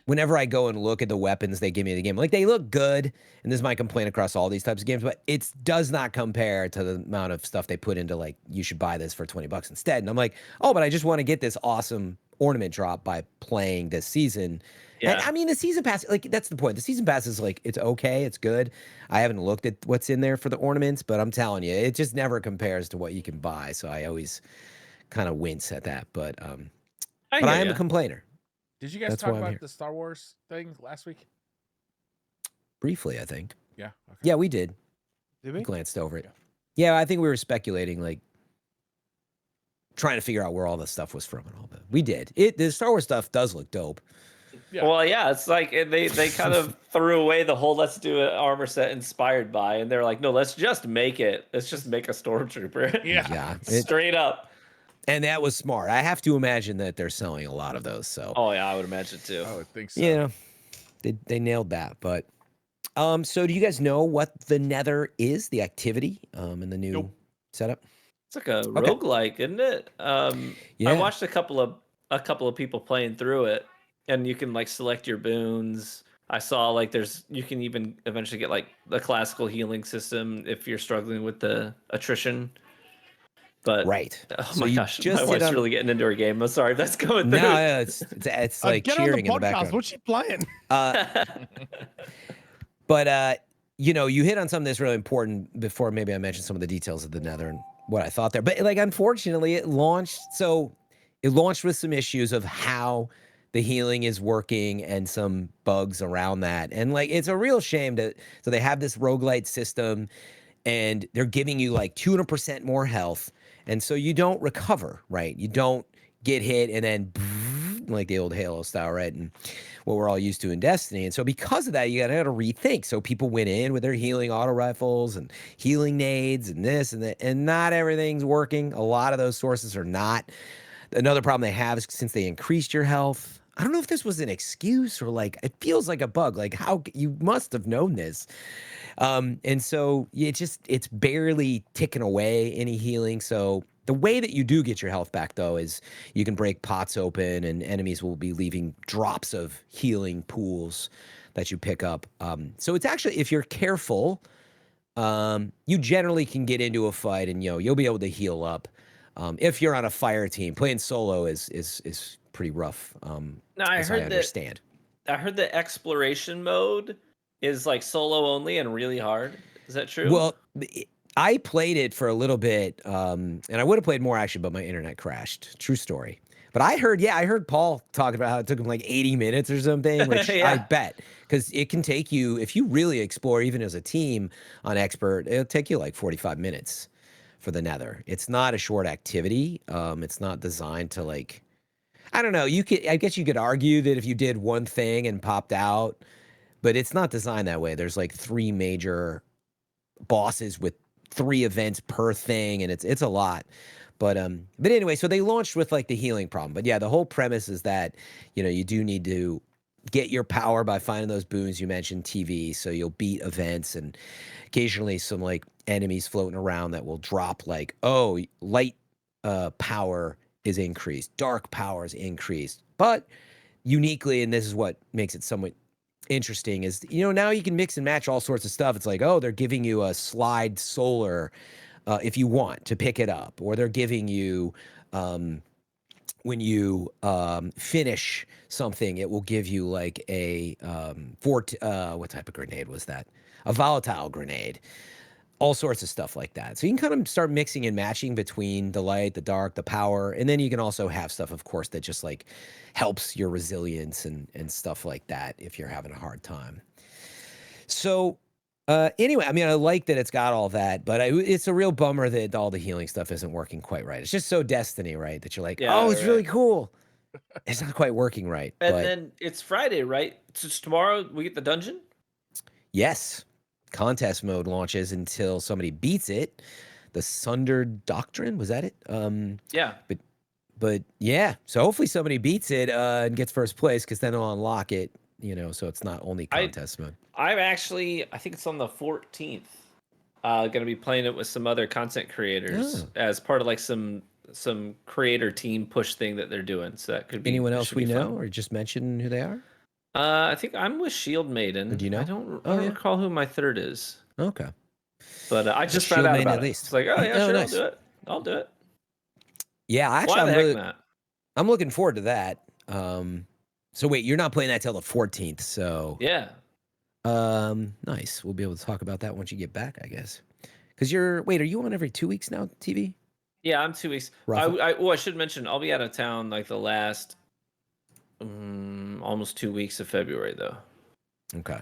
whenever I go and look at the weapons they give me in the game, like they look good, and this is my complaint across all these types of games, but it does not compare to the amount of stuff they put into like, you should buy this for $20 instead. And I'm like, oh, but I just want to get this awesome ornament drop by playing this season. Yeah. And I mean, the season pass, like that's the point. The season pass is like, it's okay, it's good. I haven't looked at what's in there for the ornaments, but I'm telling you, it just never compares to what you can buy. So I always kind of wince at that. But I am a complainer. Did you guys talk about the Star Wars thing last week? Briefly, I think. Yeah. Okay. Yeah, we did. Did we? We glanced over it. Yeah, I think we were speculating, like trying to figure out where all the stuff was from and all that. We did. The Star Wars stuff does look dope. Yeah. Well, yeah, it's like they kind of threw away the whole let's do an armor set inspired by, and they're like, no, let's just make it. Let's just make a stormtrooper. Yeah. Straight up. And that was smart. I have to imagine that they're selling a lot of those. So. Oh yeah, I would imagine too. I would think so. Yeah, they nailed that. But so do you guys know what the Nether is? The activity in the new setup? It's like a roguelike, isn't it? Yeah. I watched a couple of people playing through it, and you can like select your boons. I saw like you can even eventually get like the classical healing system if you're struggling with the attrition. But right. Oh my gosh, my wife's really getting into her game. I'm sorry, that's going through. No, yeah, it's like cheering in the background. What's she playing? But you know, you hit on something that's really important before. Maybe I mentioned some of the details of the Nether and what I thought there. But like, unfortunately, it launched with some issues of how the healing is working and some bugs around that. And like, it's a real shame so they have this roguelite system and they're giving you like 200% more health. And so you don't recover, right? You don't get hit and then like the old Halo style, right? And what we're all used to in Destiny. And so because of that, you gotta rethink. So people went in with their healing auto rifles and healing nades and this and that, and not everything's working. A lot of those sources are not. Another problem they have is since they increased your health, I don't know if this was an excuse or like, it feels like a bug. Like how you must have known this. And so it's barely ticking away any healing. So the way that you do get your health back though, is you can break pots open and enemies will be leaving drops of healing pools that you pick up. So it's actually, if you're careful, you generally can get into a fight and you'll be able to heal up. If you're on a fire team, playing solo is pretty rough. No, I heard the exploration mode is like solo only and really hard. Is that true? Well, I played it for a little bit, and I would have played more actually, but my internet crashed. True story. But I heard Paul talking about how it took him like 80 minutes or something, which I bet, because it can take you, if you really explore, even as a team on Expert, it'll take you like 45 minutes for the Nether. It's not a short activity. It's not designed to like, I don't know. I guess you could argue that if you did one thing and popped out, but it's not designed that way. There's like 3 major bosses with 3 events per thing, and it's a lot. But anyway, so they launched with like the healing problem. But yeah, the whole premise is that, you do need to get your power by finding those boons. You mentioned TV, so you'll beat events and occasionally some like enemies floating around that will drop like, oh, light power is increased, dark power is increased. But uniquely, and this is what makes it somewhat interesting, is now you can mix and match all sorts of stuff. It's like, oh, they're giving you a slide solar if you want to pick it up, or they're giving you when you finish something, it will give you like a what type of grenade was that? A volatile grenade. All sorts of stuff like that. So you can kind of start mixing and matching between the light, the dark, the power, and then you can also have stuff, of course, that just like helps your resilience and stuff like that if you're having a hard time. So anyway, I mean, I like that it's got all that, but it's a real bummer that all the healing stuff isn't working quite right. It's just so Destiny, right? That you're like, oh, it's really cool. It's not quite working right. And then it's Friday, right? So it's tomorrow we get the dungeon? Yes. Contest mode launches until somebody beats it. The Sundered Doctrine, was that it? Yeah. But yeah, so hopefully somebody beats it and gets first place, because then it'll unlock it, so it's not only contest mode. I think it's on the 14th. Going to be playing it with some other content creators as part of like some creator team push thing that they're doing. So that could be anyone else we know, fun. or just mention who they are? I think I'm with Shield Maiden. Do you know? I don't recall who my third is. Okay. But I just found out about it. It's like, oh yeah, sure, nice. I'll do it. Yeah, actually, Why the heck not? I'm looking forward to that. So wait, you're not playing that till the 14th, so yeah. Nice. We'll be able to talk about that once you get back, I guess. Because are you on every 2 weeks now, TV? Yeah, I'm 2 weeks. I should mention I'll be out of town like the last almost 2 weeks of February though. Okay.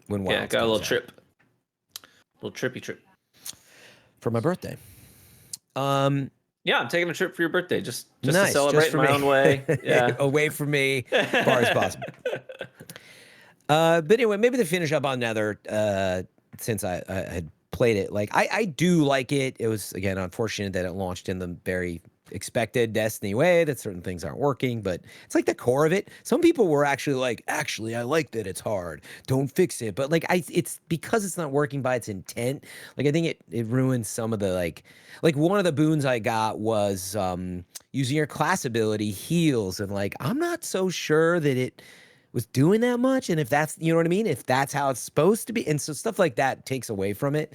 When Wild got a little trip. Little trippy trip. For my birthday. Yeah, I'm taking a trip for your birthday, just nice, to celebrate in my own way. Yeah, away from me, as far as possible. But anyway, maybe to finish up on Nether, since I had played it, like I do like it. It was again unfortunate that it launched in the very expected Destiny way, that certain things aren't working, but it's like the core of it. Some people were actually like, I like that it's hard, don't fix it. But like it's because it's not working by its intent. Like I think it ruins some of the like one of the boons I got was using your class ability heals, and like I'm not so sure that it was doing that much, and if that's, you know what I mean, if that's how it's supposed to be, and so stuff like that takes away from it.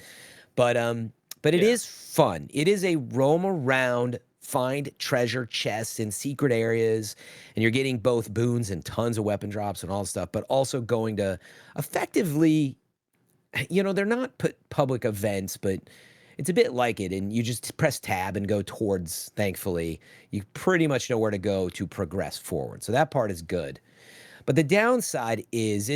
But it is fun. It is a roam around, find treasure chests in secret areas, and you're getting both boons and tons of weapon drops and all stuff, but also going to effectively, they're not public events, but it's a bit like it, and you just press tab and go towards, thankfully. You pretty much know where to go to progress forward. So that part is good. But the downside is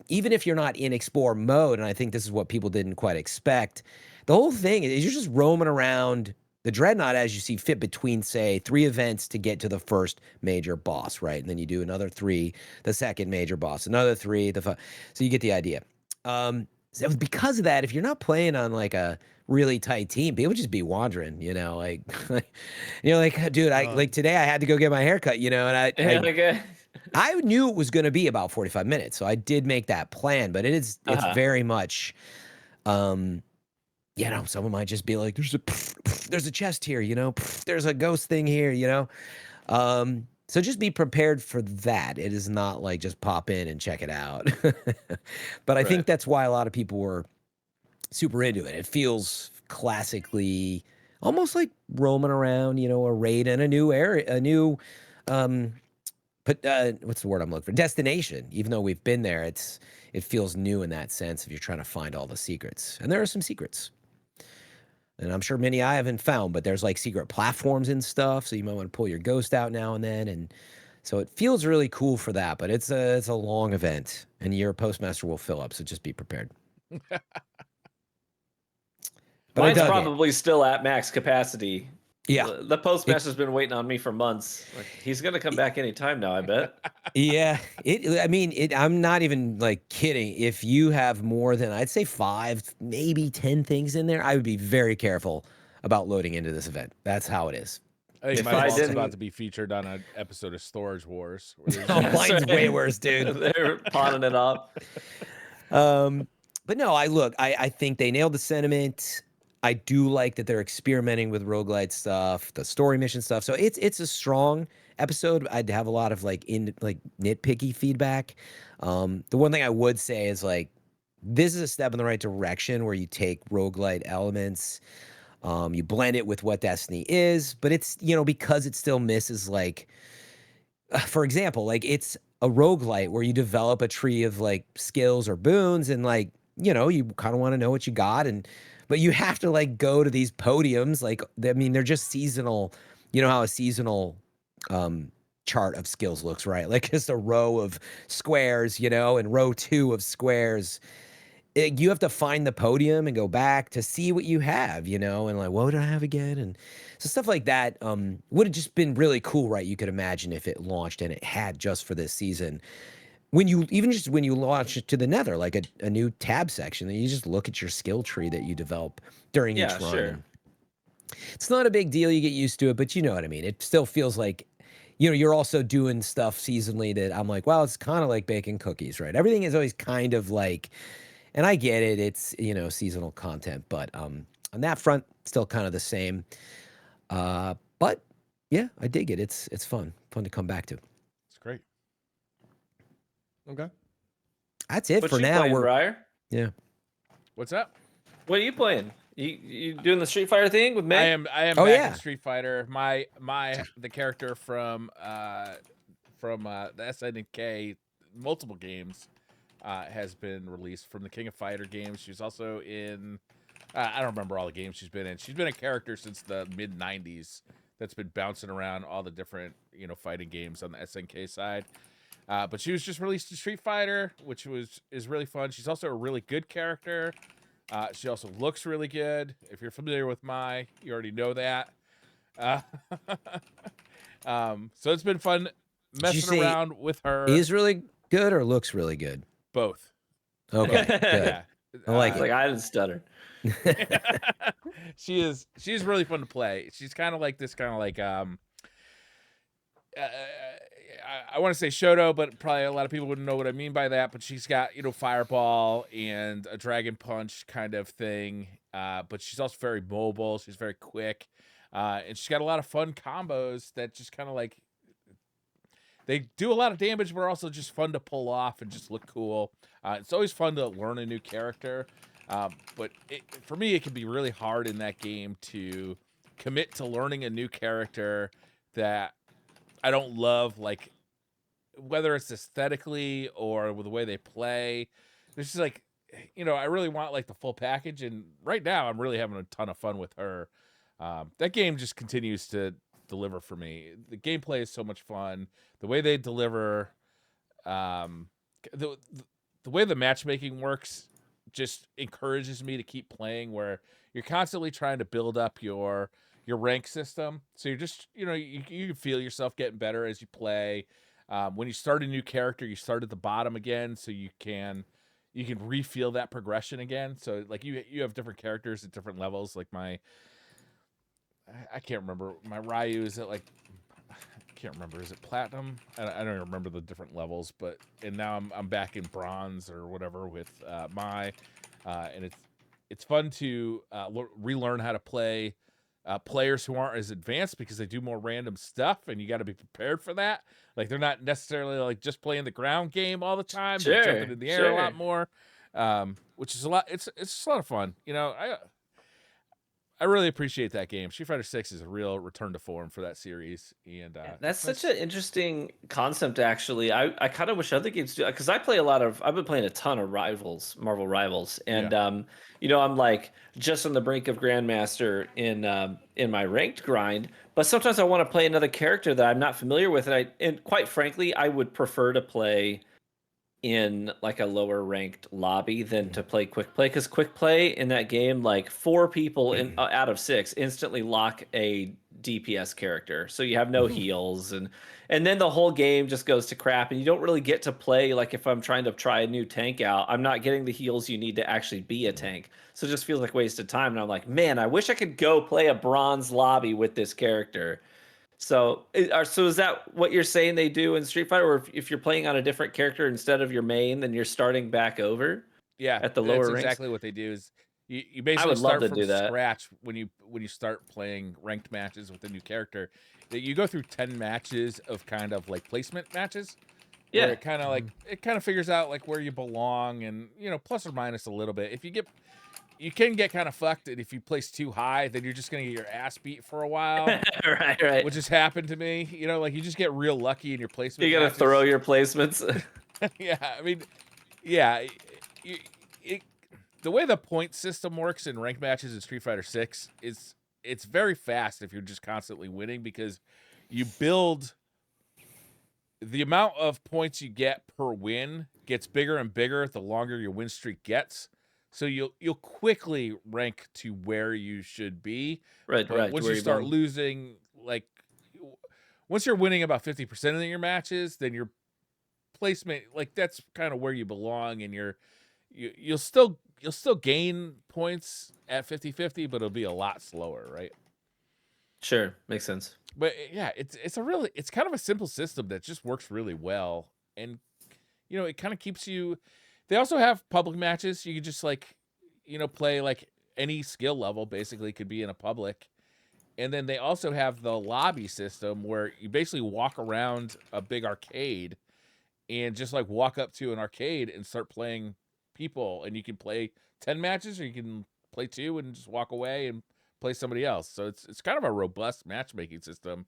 even if you're not in explore mode, and I think this is what people didn't quite expect, the whole thing is you're just roaming around the Dreadnought as you see fit between, say, 3 events to get to the first major boss, right? And then you do another 3, the second major boss, another 3, so you get the idea. So because of that, if you're not playing on like a really tight team, people just be wandering, like, dude, like today I had to go get my hair cut, and I knew it was going to be about 45 minutes, so I did make that plan, but it's very much, someone might just be like, there's a chest here, there's a ghost thing here, so just be prepared for that. It is not like just pop in and check it out. But I think that's why a lot of people were super into it. It feels classically almost like roaming around, a raid in a new area, but what's the word I'm looking for? Destination. Even though we've been there, it feels new in that sense if you're trying to find all the secrets. And there are some secrets. And I'm sure many I haven't found, but there's like secret platforms and stuff, so you might want to pull your ghost out now and then. And so it feels really cool for that, but it's a long event, and your postmaster will fill up, so just be prepared. But mine's probably still at max capacity. Yeah, the postmaster's been waiting on me for months. Like, he's gonna come back anytime now, I bet. Yeah, I'm not even like kidding. If you have more than, I'd say 5, maybe 10 things in there, I would be very careful about loading into this event. That's how it is. Hey, my mom's about to be featured on an episode of Storage Wars. Mine's way worse, dude. They're pawning it off. But no, I think they nailed the sentiment. I do like that they're experimenting with roguelite stuff, the story mission stuff. So it's a strong episode. I'd have a lot of nitpicky feedback. The one thing I would say is like, this is a step in the right direction where you take roguelite elements, you blend it with what Destiny is, but it's, because it still misses like, for example, like it's a roguelite where you develop a tree of like skills or boons, and like, you kind of want to know what you got, but you have to like go to these podiums. Like, they're just seasonal. You know how a seasonal chart of skills looks, right? Like just a row of squares, and row 2 of squares. You have to find the podium and go back to see what you have, and like, what did I have again? And so stuff like that would have just been really cool, right? You could imagine if it launched and it had just for this season. When you launch it to the Nether, like a new tab section, then you just look at your skill tree that you develop during each run. Sure. It's not a big deal. You get used to it, but you know what I mean. It still feels like, you're also doing stuff seasonally that I'm like, well, it's kind of like baking cookies, right? Everything is always kind of like, and I get it. It's, seasonal content, but on that front, still kind of the same. But yeah, I dig it. It's fun to come back to. It's great. Okay. That's it What for you now. playing, Briar? Yeah. What's up? What are you playing? You doing the Street Fighter thing with me? I am Oh, back yeah. in Street Fighter. The character from the SNK multiple games has been released from the King of Fighter games. She's also in I don't remember all the games she's been in. She's been a character since the mid 90s that's been bouncing around all the different, fighting games on the SNK side. But she was just released in Street Fighter, which is really fun. She's also a really good character. She also looks really good. If you're familiar with you already know that. So it's been fun messing around with her. Is really good or looks really good? Both. Okay, good. Yeah. I like it. Like I didn't stutter. She's really fun to play. She's kind of like I want to say Shoto, but probably a lot of people wouldn't know what I mean by that. But she's got, Fireball and a Dragon Punch kind of thing. But she's also very mobile. She's very quick. And she's got a lot of fun combos that just kind of like, they do a lot of damage, but are also just fun to pull off and just look cool. It's always fun to learn a new character. But for me, it can be really hard in that game to commit to learning a new character that I don't love, like, whether it's aesthetically or with the way they play. There's just like, I really want like the full package. And right now I'm really having a ton of fun with her. That game just continues to deliver for me. The gameplay is so much fun. The way they deliver, the way the matchmaking works just encourages me to keep playing, where you're constantly trying to build up your rank system. So you're just, you can feel yourself getting better as you play. When you start a new character, you start at the bottom again, so you can re-feel that progression again. So like you have different characters at different levels. Like I can't remember, my Ryu is at like, I can't remember, is it platinum? I don't even remember the different levels, and now I'm back in bronze or whatever with and it's fun to relearn how to play players who aren't as advanced, because they do more random stuff, and you got to be prepared for that. Like, they're not necessarily like just playing the ground game all the time. They're jumping in the air a lot more, which is a lot. It's just a lot of fun. I really appreciate that game. Street Fighter 6 is a real return to form for that series, and that's such an interesting concept. Actually, I kind of wish other games do, because I've been playing a ton of Marvel Rivals, and I'm like just on the brink of Grandmaster in my ranked grind. But sometimes I want to play another character that I'm not familiar with, and quite frankly, I would prefer to play in like a lower ranked lobby than to play quick play, because quick play in that game, like 4 people out of 6 instantly lock a DPS character, so you have no heals, and then the whole game just goes to crap, and you don't really get to play. Like, if I'm trying to try a new tank out, I'm not getting the heals you need to actually be a tank, so it just feels like wasted time. And I'm like, man, I wish I could go play a bronze lobby with this character. So is that what you're saying they do in Street Fighter? Or if you're playing on a different character instead of your main, then you're starting back over? Yeah, at the lower ranks? That's exactly what they do. Is you basically start from that. scratch when you start playing ranked matches with a new character. You go through 10 matches of kind of like placement matches. Yeah, it kind of figures out like where you belong, and plus or minus a little bit. You can get kind of fucked, and if you place too high, then you're just gonna get your ass beat for a while. right. Which has happened to me. Like, you just get real lucky in your placement. You gotta throw your placements. Yeah, I mean, yeah. The way the point system works in ranked matches in Street Fighter 6 is it's very fast if you're just constantly winning, because you build the amount of points you get per win gets bigger and bigger the longer your win streak gets. So you'll quickly rank to where you should be. Right. Once you start losing, like, once you're winning about 50% of your matches, then your placement, like, that's kind of where you belong, and you'll still gain points at 50-50, but it'll be a lot slower, right? Sure, makes sense. But yeah, it's kind of a simple system that just works really well, and it kind of keeps you. They also have public matches. You can just play like any skill level, basically could be in a public. And then they also have the lobby system where you basically walk around a big arcade, and just like walk up to an arcade and start playing people, and you can play 10 matches or you can play 2 and just walk away and play somebody else. So it's kind of a robust matchmaking system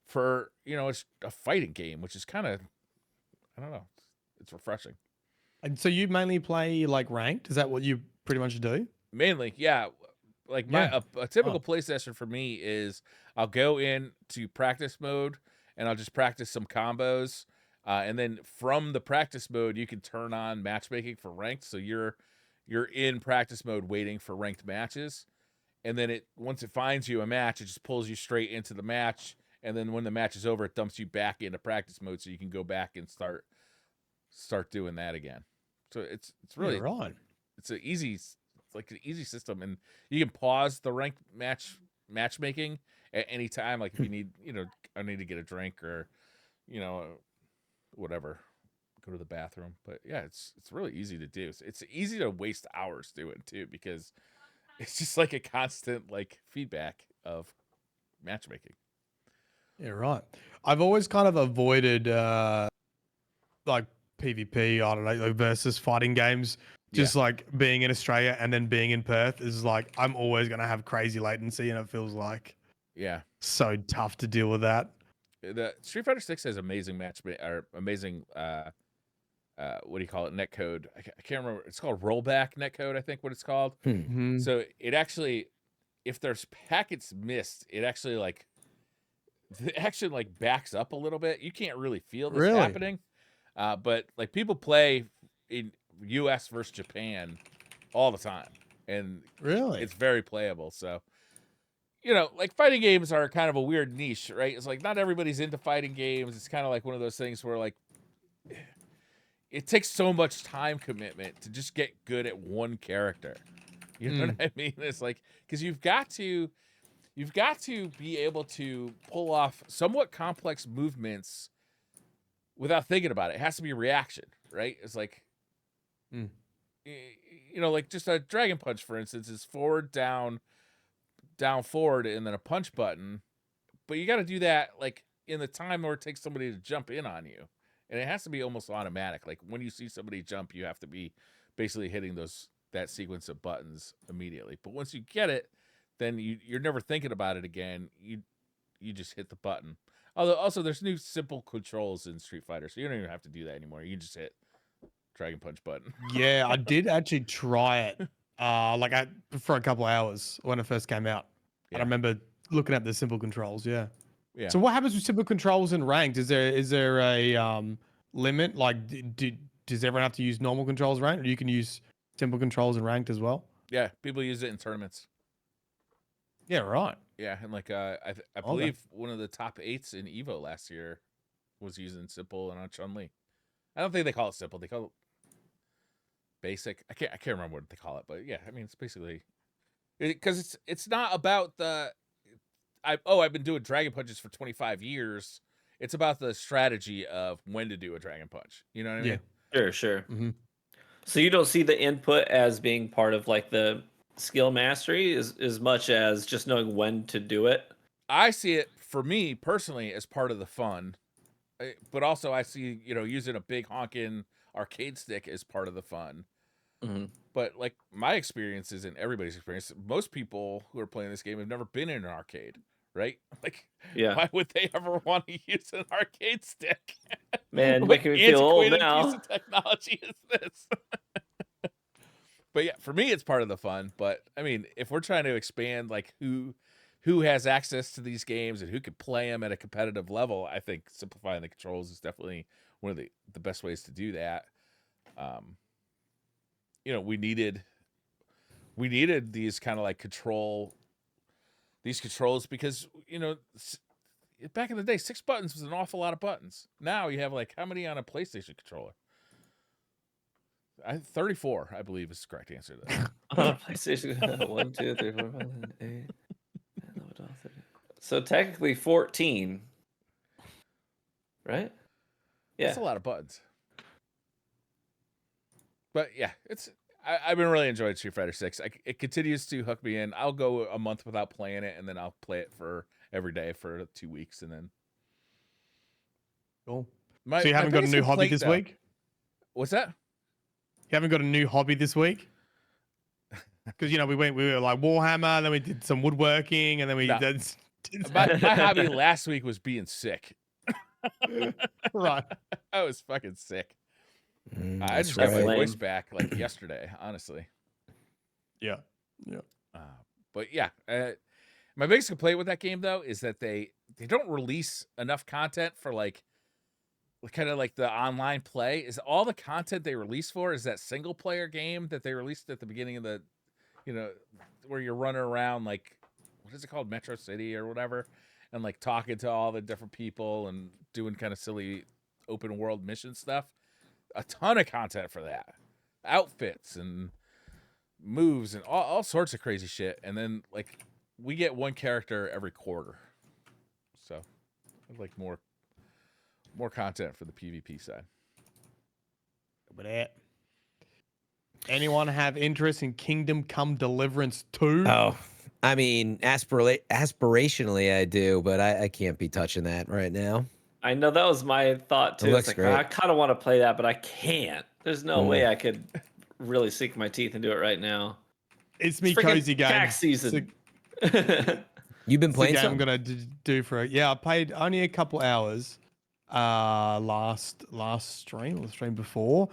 for, it's a fighting game, which is kind of, I don't know, it's refreshing. And so you mainly play like ranked? Is that what you pretty much do? Mainly, yeah. Like a typical play session for me is I'll go in to practice mode and I'll just practice some combos. And then from the practice mode, you can turn on matchmaking for ranked. So you're in practice mode waiting for ranked matches. And then once it finds you a match, it just pulls you straight into the match. And then when the match is over, it dumps you back into practice mode so you can go back and start doing that again. So it's really right. It's an easy system, and you can pause the ranked matchmaking at any time. Like if you need, I need to get a drink or, whatever, go to the bathroom. But yeah, it's really easy to do. It's easy to waste hours doing too, because it's just like a constant like feedback of matchmaking. Yeah, right. I've always kind of avoided like PvP, I don't know, like versus fighting games. Just like being in Australia and then being in Perth is like I'm always gonna have crazy latency, and it feels like so tough to deal with that. The Street Fighter 6 has amazing amazing what do you call it, netcode. I can't remember. It's called rollback netcode, I think what it's called. So it actually, if there's packets missed, it actually like the action like backs up a little bit. You can't really feel this happening. But like people play in US versus Japan all the time, and it's very playable. So like fighting games are kind of a weird niche, right? It's like not everybody's into fighting games. It's kind of like one of those things where like it takes so much time commitment to just get good at one character. You know what I mean? It's like, because you've got to be able to pull off somewhat complex movements without thinking about it. It has to be a reaction, right? It's like, like just a Dragon Punch, for instance, is forward, down, forward, and then a punch button. But you got to do that like in the time where it takes somebody to jump in on you. And it has to be almost automatic. Like when you see somebody jump, you have to be basically hitting that sequence of buttons immediately. But once you get it, then you're never thinking about it again. You just hit the button. Although also there's new simple controls in Street Fighter, so you don't even have to do that anymore. You just hit Dragon Punch button. Yeah, I did actually try it for a couple hours when it first came out. And I remember looking at the simple controls, yeah. So what happens with simple controls in ranked? Is there a limit? Like does everyone have to use normal controls ranked, or you can use simple controls in ranked as well? Yeah, people use it in tournaments. Yeah, right. Yeah, and like I believe one of the top 8s in Evo last year was using simple and on Chun-Li. I don't think they call it simple. They call it basic. I can't remember what they call it, but yeah, I mean it's basically because it's not about I've been doing Dragon Punches for 25 years. It's about the strategy of when to do a Dragon Punch. You know what I mean? Yeah. Sure. So you don't see the input as being part of like the skill mastery as much as just knowing when to do it? I see it, for me personally, as part of the fun. But also I see, using a big honking arcade stick as part of the fun. But like my experience isn't everybody's experience. Most people who are playing this game have never been in an arcade, right? Like, why would they ever want to use an arcade stick? Man, making me feel old now. Piece of technology is this? But yeah, for me, it's part of the fun. But I mean, if we're trying to expand like who has access to these games and who can play them at a competitive level, I think simplifying the controls is definitely one of the best ways to do that. We needed these kind of like these controls because back in the day, 6 buttons was an awful lot of buttons. Now you have like how many on a PlayStation controller? 34, I believe, is the correct answer to that. On a PlayStation, 1, 2, 3, 4, 5, 6, 8, 10, 11, 12, 13. So technically 14, right? Yeah, that's a lot of buttons. But yeah, I've been really enjoying Street Fighter 6. It continues to hook me in. I'll go a month without playing it, and then I'll play it for every day for 2 weeks, and then cool. So you haven't got a new hobby this week? What's that? You haven't got a new hobby this week? Because we were like Warhammer, then we did some woodworking, and then we did. My hobby last week was being sick. Right. I was fucking sick. I just got my voice back like yesterday, honestly. Yeah. But yeah, my biggest complaint with that game though is that they don't release enough content for like kind of like the online play. Is all the content they release for is that single player game that they released at the beginning of the, where you're running around like, what is it called, Metro City or whatever, and like talking to all the different people and doing kind of silly open world mission stuff. A ton of content for that, outfits and moves and all sorts of crazy shit. And then like we get one character every quarter, so I'd like more content for the PvP side. But anyone have interest in Kingdom Come Deliverance 2? Oh, I mean, aspirationally I do, but I can't be touching that right now. I know that was my thought too. It looks great. I kind of want to play that, but I can't. There's no way I could really sink my teeth into it right now. It's me cozy game. Tax season. You've been playing something? I'm gonna do for it. Yeah, I played only a couple hours. Last stream or the stream before,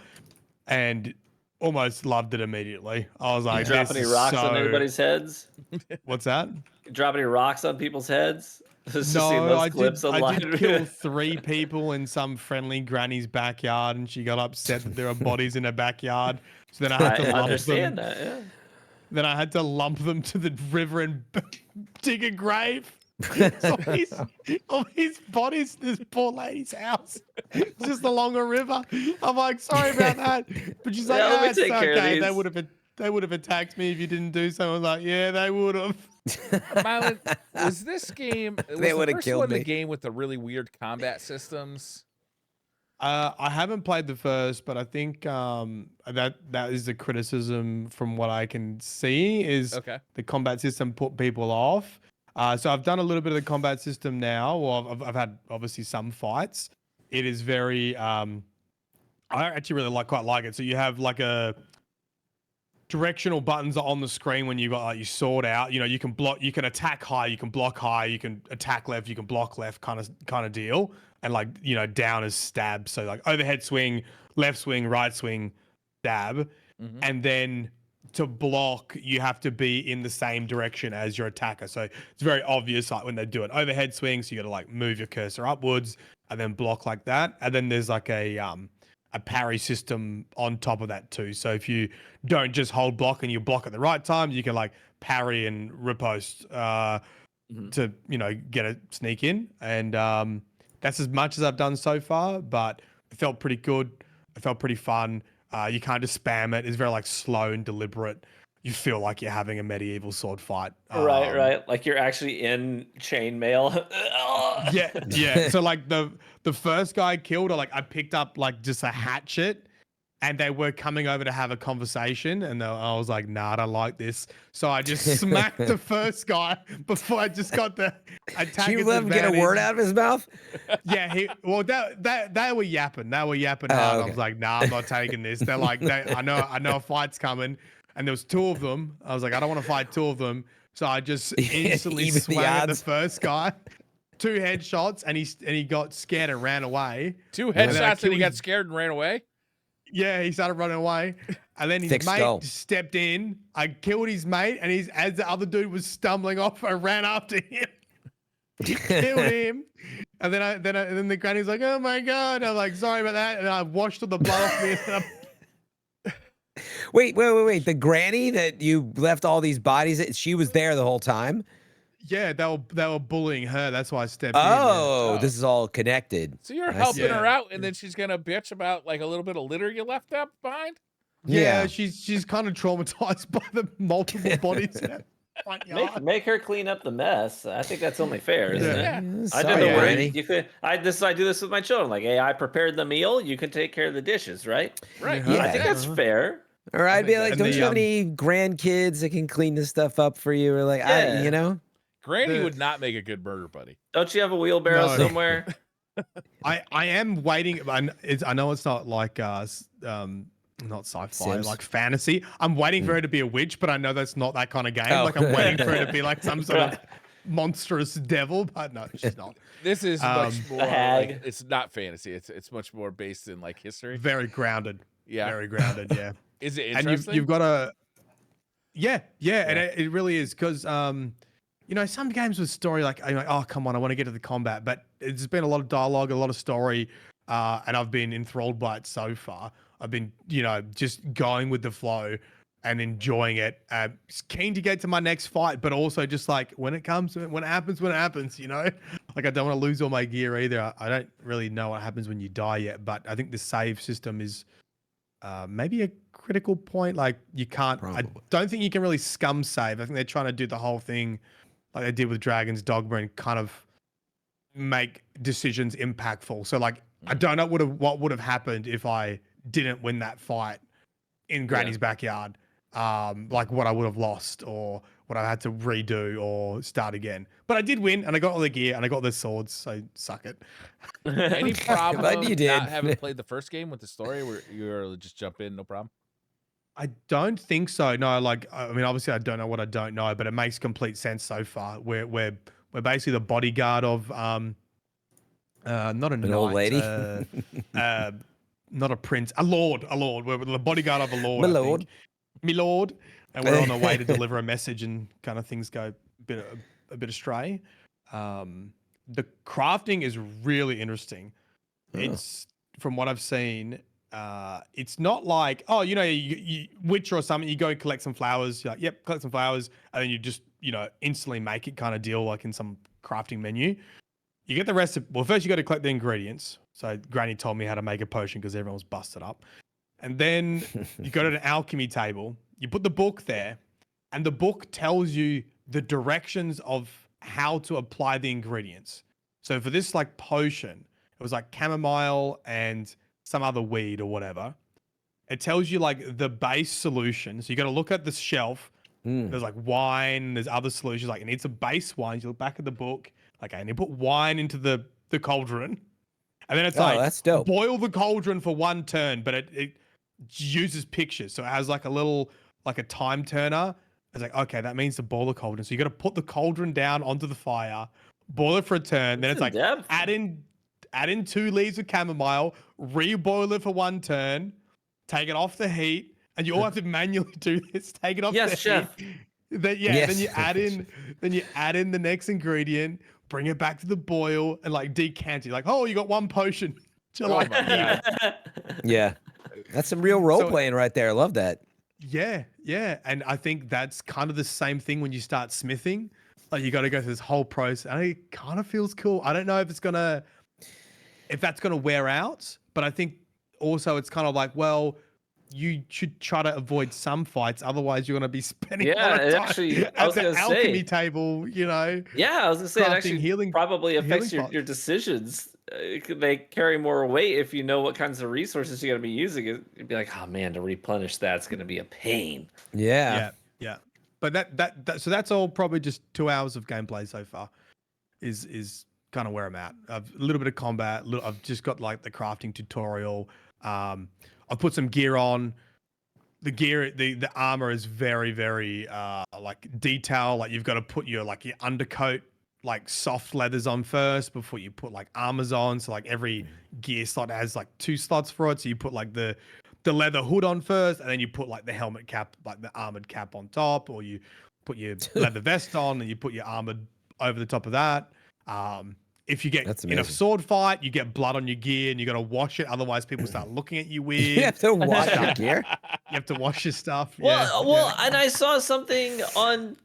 and almost loved it immediately. I was like, drop any rocks on anybody's heads? What's that? Drop any rocks on people's heads? No, I did kill 3 people in some friendly granny's backyard, and she got upset that there are bodies in her backyard. So then I had to lump them. That, yeah. Then I had to lump them to the river and dig a grave. All these bodies, this poor lady's house. It's just along a river. I'm like, sorry about that. But she's like, yeah, it's okay. They would have attacked me if you didn't do something. Like, yeah, they would have. Myelin, was this game? They would have killed me. The game with the really weird combat systems. I haven't played the first, but I think that is the criticism from what I can see is the combat system put people off. So I've done a little bit of the combat system now. Well, I've had obviously some fights. It is very I actually really quite like it. So you have like a directional buttons on the screen when you got like your sword out. You can block, you can attack high, you can block high, you can attack left, you can block left, kind of deal. And like down is stab. So like overhead swing, left swing, right swing, stab, and then to block, you have to be in the same direction as your attacker. So it's very obvious like when they do an overhead swing, so you got to like move your cursor upwards and then block like that. And then there's like a parry system on top of that too. So if you don't just hold block and you block at the right time, you can like parry and riposte to get a sneak in. And that's as much as I've done so far, but it felt pretty good. It felt pretty fun. You can't just spam it. It's very like slow and deliberate. You feel like you're having a medieval sword fight. Right. Like you're actually in chainmail. yeah. So like the first guy I killed, I picked up like just a hatchet, and they were coming over to have a conversation, and I was like, nah, I don't like this. So I just smacked the first guy before I just got the attack. You let him get a word out of his mouth? Yeah, they were yapping. They were yapping hard. Okay. I was like, nah, I'm not taking this. They're like, I know a fight's coming. And there was 2 of them. I was like, I don't want to fight 2 of them. So I just instantly swung at the first guy. 2 headshots, and he got scared and ran away. 2 headshots and he got scared and ran away? Yeah, he started running away. And then his mate stepped in. I killed his mate, and as the other dude was stumbling off, I ran after him. Killed him. And then the granny's like, oh my God. I'm like, sorry about that. And I washed all the blood off me. And Wait. The granny that you left all these bodies, she was there the whole time? Yeah, they were bullying her. That's why I stepped in. Oh, this is all connected. So you're helping her out, and then she's going to bitch about like a little bit of litter you left up behind? Yeah, she's kind of traumatized by the multiple bodies. Make her clean up the mess. I think that's only fair, isn't it? I Sorry, did the work. Granny. I do this with my children. Like, hey, I prepared the meal. You can take care of the dishes, right? Right. Yeah. I think that's fair. Or I'd be like, don't you have any grandkids that can clean this stuff up for you? Or like, Granny would not make a good murder buddy. Don't you have a wheelbarrow somewhere? I am waiting. I know it's not like not sci-fi, Sims. like fantasy. I'm waiting for her to be a witch, but I know that's not that kind of game. Oh. Like I'm waiting for her to be like some sort of monstrous devil, but no, she's not. This is much more hag. like, it's not fantasy. It's much more based in like history. Very grounded. Yeah. Very grounded. Yeah. Is it And interesting? you've got a yeah, and it really is because you know, some games with story like I'm like, oh come on, I want to get to the combat, but it's been a lot of dialogue, a lot of story, and I've been enthralled by it so far. I've been, you know, just going with the flow and enjoying it. Keen to get to my next fight, but also just like when it happens, you know, like I don't want to lose all my gear either. I don't really know what happens when you die yet, but I think the save system is maybe a critical point. Like you can't, I don't think you can really scum save. I think they're trying to do the whole thing like they did with Dragon's Dogma and kind of make decisions impactful. So like, I don't know what would have happened if I didn't win that fight in Granny's backyard. Like what I would have lost or what I had to redo or start again. But I did win and I got all the gear and I got the swords, so suck it. Any problem But you did. not having played the first game with the story where you're just jump in, no problem? I don't think so. No, like I mean, obviously I don't know what I don't know, but it makes complete sense so far. We're basically the bodyguard of not a An knight, old lady, not a prince, a lord. We're the bodyguard of a lord. My I lord. think. Me lord, and we're on our way to deliver a message, and kind of things go a bit astray. The crafting is really interesting. It's from what I've seen. It's not like, oh, you know, you Witcher or something. You go and collect some flowers. You're like, yep, collect some flowers, and then you just, you know, instantly make it kind of deal like in some crafting menu. You get the recipe. Well, first you got to collect the ingredients. So Granny told me how to make a potion because everyone was busted up. And then you go to an alchemy table. You put the book there, and the book tells you the directions of how to apply the ingredients. So for this like potion, it was like chamomile and some other weed or whatever. It tells you like the base solution. So you got to look at the shelf. There's like wine. There's other solutions. Like it needs a base wine. You look back at the book. Okay, and you put wine into the cauldron, and then it's like that's dope. Boil the cauldron for 1 turn, but it uses pictures, so it has like a little like a time turner. It's like, okay, that means to boil the cauldron. So you got to put the cauldron down onto the fire, boil it for a turn. Then it's like add in 2 leaves of chamomile, reboil it for 1 turn, take it off the heat, and you all have to manually do this. Take it off the chef. heat. Then you add in the next ingredient, bring it back to the boil, and like decant it. Like, oh, you got 1 potion. Yeah, that's some real role playing right there. I love that. Yeah, and I think that's kind of the same thing when you start smithing. Like you got to go through this whole process, and it kind of feels cool. I don't know if that's gonna wear out, but I think also it's kind of like, well, you should try to avoid some fights, otherwise you're gonna be spending a lot of time at the alchemy table. You know. Yeah, I was gonna say it actually probably affects your decisions. They carry more weight if you know what kinds of resources you're going to be using. You'd be like, oh man, to replenish that's going to be a pain. Yeah. But so that's all probably just 2 hours of gameplay so far. Is kind of where I'm at. I've a little bit of combat. I've just got like the crafting tutorial. I've put some gear on. The gear, the armor is very, very like detailed. Like you've got to put your undercoat, like soft leathers on first before you put like armors on. So like every gear slot has like 2 slots for it. So you put like the leather hood on first, and then you put like the helmet cap, like the armored cap on top, or you put your leather vest on and you put your armored over the top of that. If you get in a sword fight, you get blood on your gear and you got to wash it. Otherwise people start looking at you weird. You have to wash your gear. You have to wash your stuff. Well, and I saw something on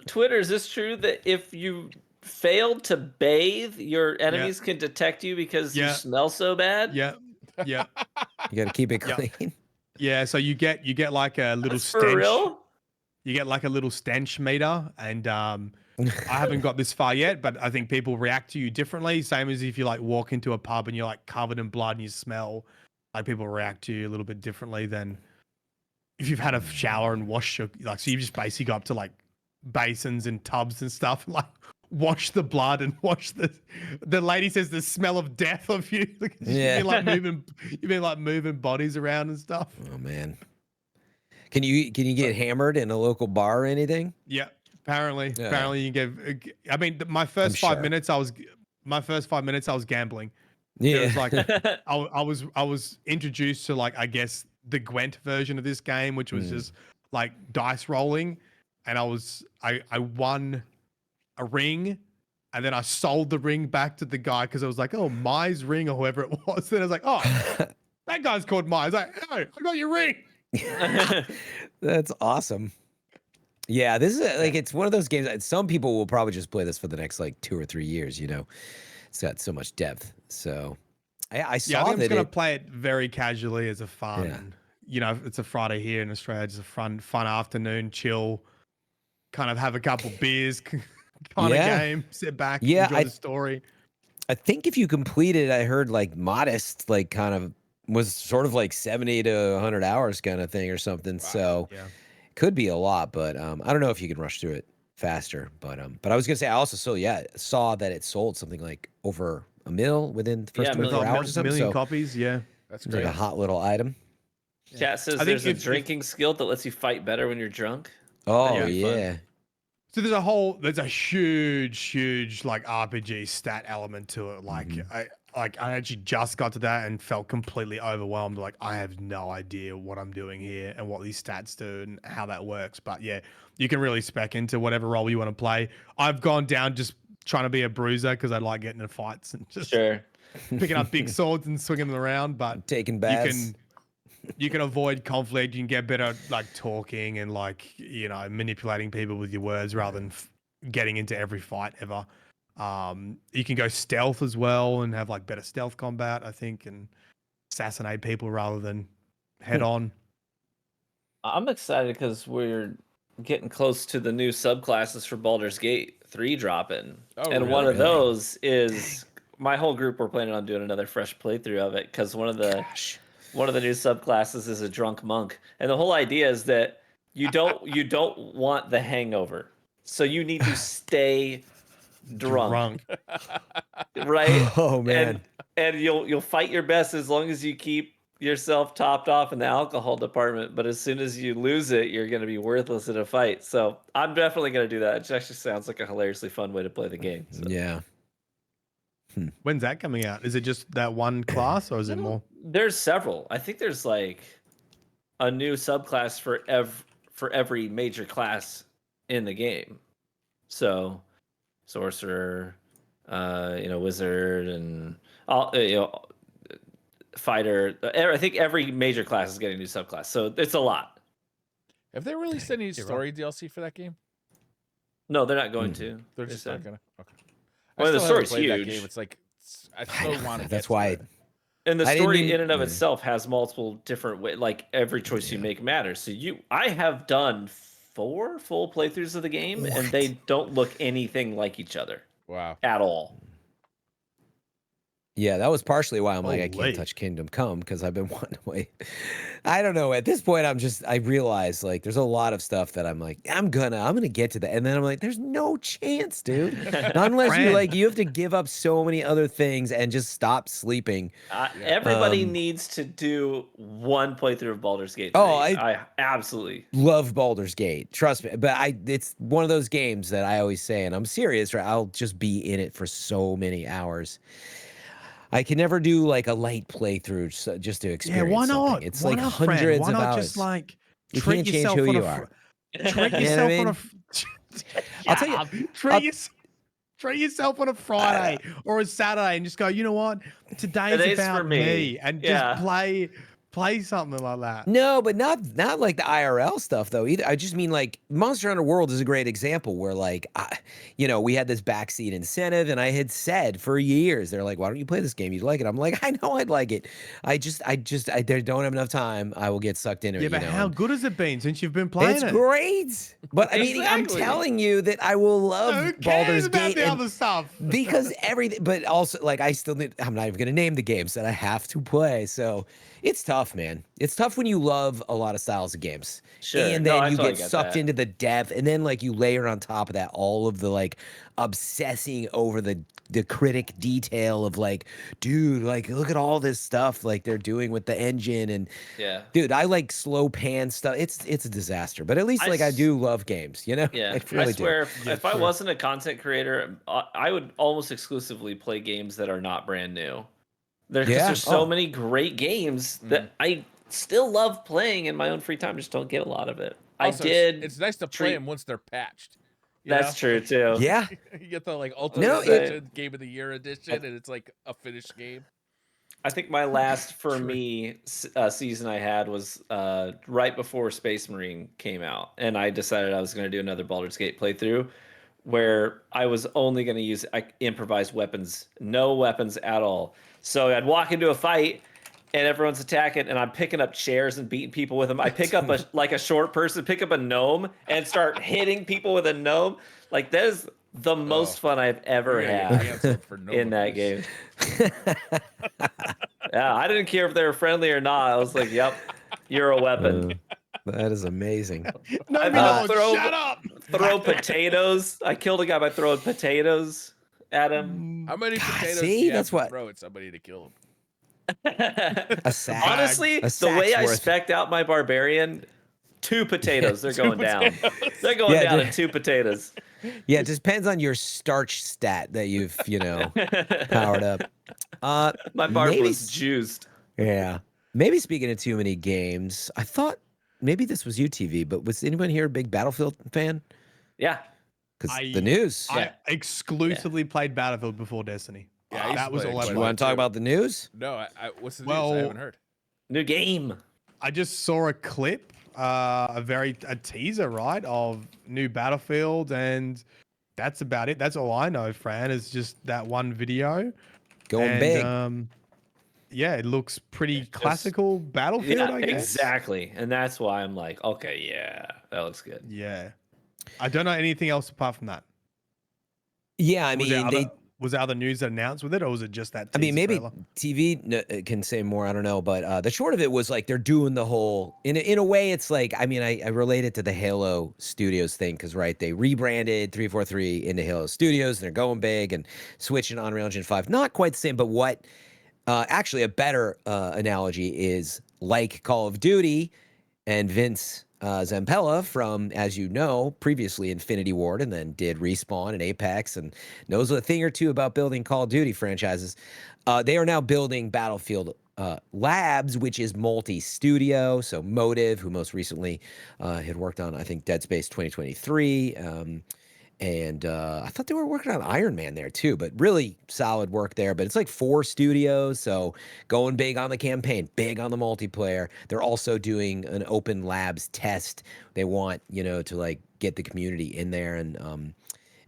Twitter. Is this true that if you failed to bathe, your enemies can detect you because you smell so bad? Yeah. You got to keep it clean. Yeah, so you get like a little stench. For real? You get like a little stench meter, and I haven't got this far yet, but I think people react to you differently. Same as if you like walk into a pub and you're like covered in blood and you smell, like people react to you a little bit differently than if you've had a shower and washed your, like, so you just basically go up to like basins and tubs and stuff and like wash the blood and wash the lady says the smell of death of you. Yeah. You've been like moving bodies around and stuff. Oh man. Can you get hammered in a local bar or anything? Yeah. Apparently you can get. I mean, my first I'm 5 sure. minutes, I was gambling. Yeah. It was like I was introduced to, like, I guess the Gwent version of this game, which was just like dice rolling, and I won a ring, and then I sold the ring back to the guy because I was like, oh, Mai's ring or whoever it was. Then I was like, oh, that guy's called Mai. I was like, oh, I got your ring. That's awesome. Yeah, this is like, it's one of those games. Some people will probably just play this for the next like 2 or 3 years. You know, it's got so much depth. So I saw I think I'm that just gonna play it very casually as a fun. Yeah. You know, it's a Friday here in Australia. It's a fun afternoon, chill, kind of have a couple beers kind of game. Sit back, enjoy the story. I think if you complete it, I heard like modest, like kind of was sort of like 70 to 100 hours kind of thing or something. Wow. So could be a lot, but I don't know if you can rush through it faster. But I was gonna say I also saw that it sold something like over 1 million within the first 24 hours or something. 1 million copies. Yeah, that's great. Like a hot little item. Chat says there's a drinking skill that lets you fight better when you're drunk. Oh yeah. So there's a huge like RPG stat element to it. Like I actually just got to that and felt completely overwhelmed. Like, I have no idea what I'm doing here and what these stats do and how that works. But yeah, you can really spec into whatever role you want to play. I've gone down just trying to be a bruiser because I like getting in fights and just picking up big swords and swinging them around. But taking baths. You can avoid conflict. You can get better at like talking and like, you know, manipulating people with your words rather than getting into every fight ever. You can go stealth as well and have like better stealth combat, I think, and assassinate people rather than head on. I'm excited because we're getting close to the new subclasses for Baldur's Gate 3 dropping. And one of those is my whole group. We're planning on doing another fresh playthrough of it because one of the new subclasses is a drunk monk, and the whole idea is that you don't want the hangover, so you need to stay drunk. Right? Oh man! And you'll fight your best as long as you keep yourself topped off in the alcohol department. But as soon as you lose it, you're going to be worthless in a fight. So I'm definitely going to do that. It actually sounds like a hilariously fun way to play the game. So. Yeah. When's that coming out? Is it just that one class or is it more? There's several. I think there's like a new subclass for every major class in the game. So sorcerer, wizard, and all, fighter. I think every major class is getting a new subclass. So it's a lot. Have they released any story DLC for that game? No, they're not going to. They're just not gonna. Okay. Well, the story's huge. That game. It's like I still want to. That's why. And the story in and of itself has multiple different ways. Like every choice you make matters. So I have done 4 full playthroughs of the game, and they don't look anything like each other. Wow. At all. Yeah, that was partially why I'm like, I can't touch Kingdom Come because I've been wanting to wait. I don't know. At this point, I realize like there's a lot of stuff that I'm like, I'm gonna get to that. And then I'm like, there's no chance, dude. Not unless you have to give up so many other things and just stop sleeping. Everybody needs to do one playthrough of Baldur's Gate 3. I absolutely love Baldur's Gate. Trust me. But it's one of those games that I always say, and I'm serious, right? I'll just be in it for so many hours. I can never do like a light playthrough just to experience. Yeah, why not? Something. It's like hundreds of hours. Why not just like treat yourself who you are? Treat yourself on a. I'll tell you. Treat yourself on a Friday or a Saturday and just go. You know what? Today's about me, and just play something like that. No, but not like the IRL stuff though either. I just mean like Monster Hunter World is a great example where like, we had this backseat incentive, and I had said for years, they're like, why don't you play this game? You'd like it. I'm like, I know I'd like it. I don't have enough time. I will get sucked into it. Yeah, but how good has it been since you've been playing it? It's great. But I mean, I'm telling you that I will love Baldur's Gate the other stuff because everything. But also, like, I'm not even gonna name the games that I have to play. So it's tough. tough, man. It's tough when you love a lot of styles of games. Sure. And No, then I you totally get get sucked that. into the depth, and then like you layer on top of that all of the like obsessing over the critic detail of like, dude, like look at all this stuff like they're doing with the engine. And Yeah. dude, I like slow pan stuff. It's a disaster. But at least like I do love games, you know? Yeah, I really I swear, Yeah, if I true. wasn't a content creator, I would almost exclusively play games that are not brand new. Because Yeah. there's so Oh. many great games that I still love playing in my own free time. Just don't get a lot of it. Also, I did. It's nice to play them once they're patched. You That's know? true too. Yeah. You get the like Ultimate No, Edition, Game of the Year edition, and it's like a finished game. I think my last for me season I had was right before Space Marine came out, and I decided I was going to do another Baldur's Gate playthrough where I was only going to use improvised weapons, no weapons at all. So I'd walk into a fight and everyone's attacking, and I'm picking up chairs and beating people with them. I pick up a short person, pick up a gnome, and start hitting people with a gnome. Like that is the most fun I've ever had in that game. Yeah, I didn't care if they were friendly or not. I was like, "Yep, you're a weapon." That is amazing. No, shut up. Throw potatoes. I killed a guy by throwing potatoes at him. How many potatoes see? do you That's have to what- throw at somebody to kill him? A sack. Honestly, the way I spec'd out my barbarian, 2 potatoes. They're going down. They're going down in 2 potatoes. Yeah, it depends on your starch stat that you've, powered up. My barb maybe was juiced. Yeah. Maybe speaking of too many games, I thought maybe this was UTV, but was anyone here a big Battlefield fan? Yeah. Because the news. I exclusively played Battlefield before Destiny. Yeah, that was all I Do you played. want to talk about the news? No, what's the news? I haven't heard. New game. I just saw a clip, a teaser, right, of new Battlefield, and that's about it. That's all I know, Fran, is just that one video. Going big. Yeah, it looks pretty classical Battlefield, I guess. Exactly. And that's why I'm like, okay, yeah, that looks good. Yeah. I don't know anything else apart from that. Yeah, I mean, was there other news that announced with it, or was it just that? I mean, maybe trailer? TV can say more. I don't know, but the short of it was like they're doing the whole. In a way, it's like I mean, I relate it to the Halo Studios thing because right, they rebranded 343 into Halo Studios. And they're going big and switching on Unreal Engine 5. Not quite the same, but what actually a better analogy is like Call of Duty and Vince Zampella from, as you know, previously Infinity Ward and then did Respawn and Apex and knows a thing or two about building Call of Duty franchises. They are now building Battlefield Labs, which is multi-studio. So Motive, who most recently had worked on, I think, Dead Space 2023. And I thought they were working on Iron Man there too, but really solid work there. But it's like 4 studios, so going big on the campaign, big on the multiplayer. They're also doing an open labs test. They want, to like get the community in there. And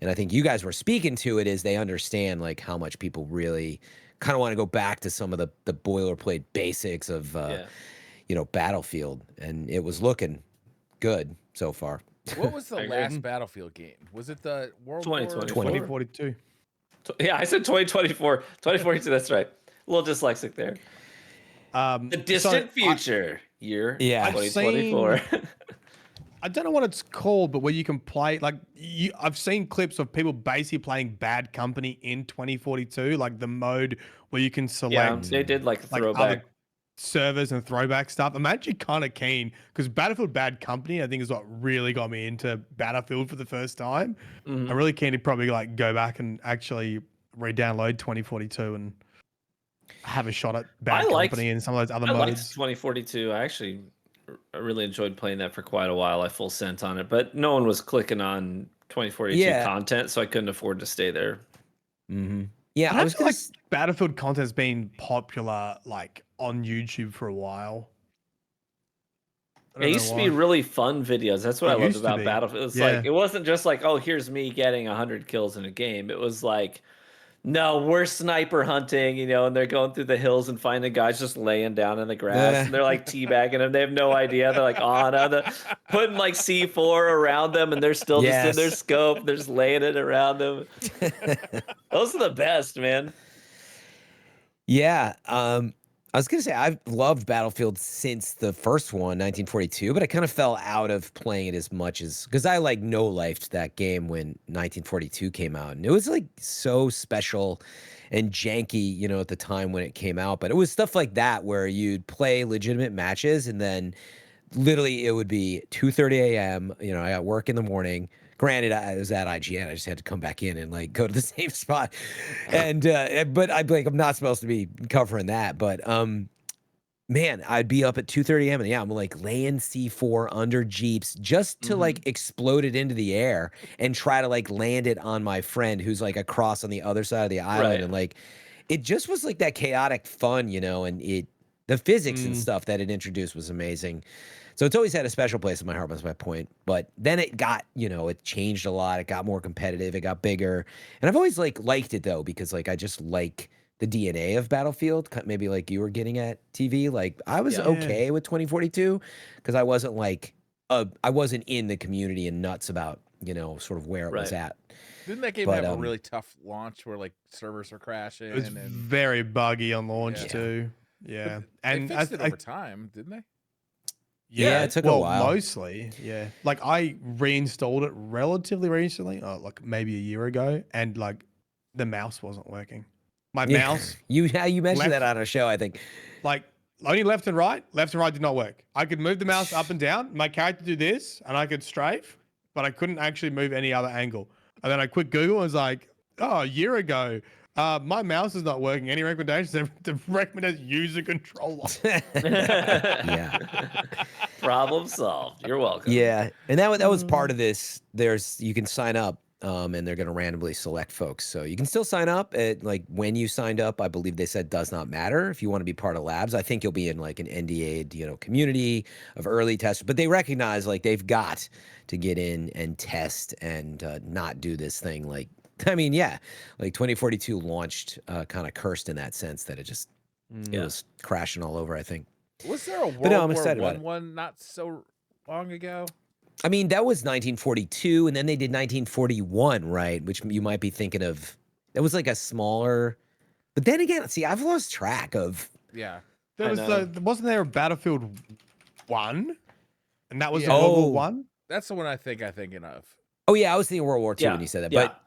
I think you guys were speaking to it is they understand like how much people really kind of want to go back to some of the boilerplate basics of, Battlefield. And it was looking good so far. What was the last Battlefield game? Was it the World 2042? Yeah, I said 2024. 2042, that's right. A little dyslexic there. The distant future year 2024. I don't know what it's called, but where you can play, I've seen clips of people basically playing Bad Company in 2042, like the mode where you can select. Yeah, they did like throwback. Other servers and throwback stuff. I'm actually kind of keen because Battlefield Bad Company, I think, is what really got me into Battlefield for the first time. I'm really keen to probably go back and actually re-download 2042 and have a shot at Bad Company and some of those other modes. I liked 2042. I really enjoyed playing that for quite a while. I full sent on it, but no one was clicking on 2042 content, so I couldn't afford to stay there. Yeah, I was like Battlefield content's been popular on YouTube for a while. It used to be really fun videos. That's what I loved about Battlefield. It's like it wasn't just like, oh, here's me getting 100 kills in a game. It was like, no, we're sniper hunting, and they're going through the hills and finding guys just laying down in the grass, and they're like teabagging them. They have no idea. They're like putting like C4 around them, and they're still just in their scope. They're just laying it around them. Those are the best, man. Yeah. I was gonna say I've loved Battlefield since the first one, 1942, but I kind of fell out of playing it as much as because I like no-lifed that game when 1942 came out, and it was like so special and janky, you know, at the time when it came out. But it was stuff like that where you'd play legitimate matches, and then literally it would be 2:30 a.m. You know, I got work in the morning. Granted, I was at IGN. I just had to come back in and like go to the same spot. And but I'd be like, I'm not supposed to be covering that. But man, I'd be up at 2:30 a.m. and yeah, I'm like laying C4 under Jeeps just to like explode it into the air and try to like land it on my friend who's like across on the other side of the island. Right. And like it just was like that chaotic fun, you know, and the physics and stuff that it introduced was amazing. So it's always had a special place in my heart, was my point. But then it got, you know, it changed a lot. It got more competitive. It got bigger. And I've always like liked it though, because like I just like the DNA of Battlefield, maybe like you were getting at TV. Like I was okay with 2042 because I wasn't like, I wasn't in the community and nuts about, you know, sort of where it was at. Didn't that game have a really tough launch where like servers were crashing? It was very buggy on launch too. Yeah. And they fixed it over time, didn't they? Yeah, it took a while. Mostly, yeah. Like I reinstalled it relatively recently, like maybe a year ago, and like the mouse wasn't working. My mouse. You mentioned that on a show, I think. Like only left and right did not work. I could move the mouse up and down. My character do this, and I could strafe, but I couldn't actually move any other angle. And then I quit Google and was like, oh, a year ago. My mouse is not working. Any recommendations? The recommended user controller. Yeah. Problem solved. You're welcome. Yeah, and that was part of this. You can sign up, and they're going to randomly select folks. So you can still sign up. At like when you signed up, I believe they said does not matter if you want to be part of labs. I think you'll be in like an NDA'd, you know, community of early testers. But they recognize like they've got to get in and test and not do this thing like. I mean, yeah, like 2042 launched kind of cursed in that sense that it just it was crashing all over, I think. Was there a World War one not so long ago? I mean, that was 1942, and then they did 1941, right? Which you might be thinking of. It was like a smaller. But then again, see, I've lost track of. Yeah. Wasn't there a Battlefield 1? And that was a World War 1? That's the one I'm thinking of. Oh, yeah, I was thinking World War II when you said that. But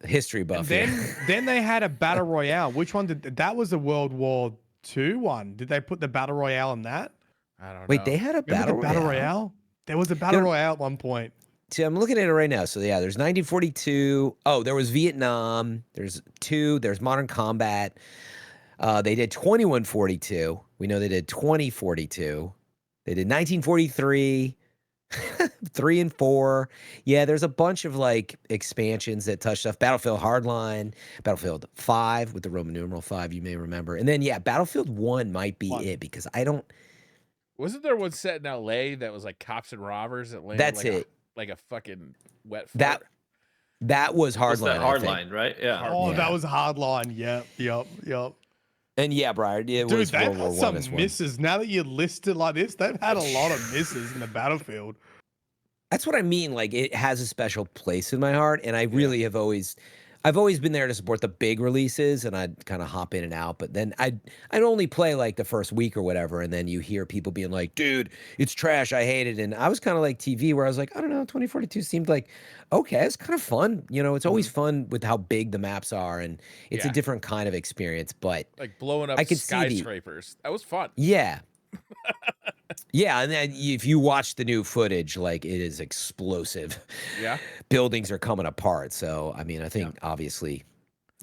history buff. Then they had a battle royale. Which one that was a World War II one? Did they put the battle royale in that? I don't know. Wait, they had a battle royale? There was a battle royale at one point. See, I'm looking at it right now. So yeah, there's 1942. Oh, there was Vietnam. There's Modern Combat. They did 2142. We know they did 2042. They did 1943. 3 and 4. Yeah, there's a bunch of like expansions that touch stuff. Battlefield Hardline, Battlefield 5 with the Roman numeral 5, you may remember. And then yeah, Battlefield 1 might be it because I don't. Wasn't there one set in LA that was like cops and robbers that landed That's it. Like a fucking wet fort? That was Hardline. Hardline, right? Yeah. That was Hardline. Yep. And yeah, Briar, it Dude, was they've World War had some I as well. misses. Now that you list it like this, they've had a lot of misses in the Battlefield. That's what I mean. Like it has a special place in my heart, and I really have I've always been there to support the big releases, and I'd kind of hop in and out. But then I'd only play like the first week or whatever, and then you hear people being like, "Dude, it's trash. I hate it." And I was kind of like TV, where I was like, I don't know, 2042 seemed like okay, it's kind of fun. You know, it's always fun with how big the maps are, and it's a different kind of experience. But like blowing up skyscrapers, that was fun. Yeah. Yeah, and then if you watch the new footage, like it is explosive. Yeah, buildings are coming apart. So I mean, I think obviously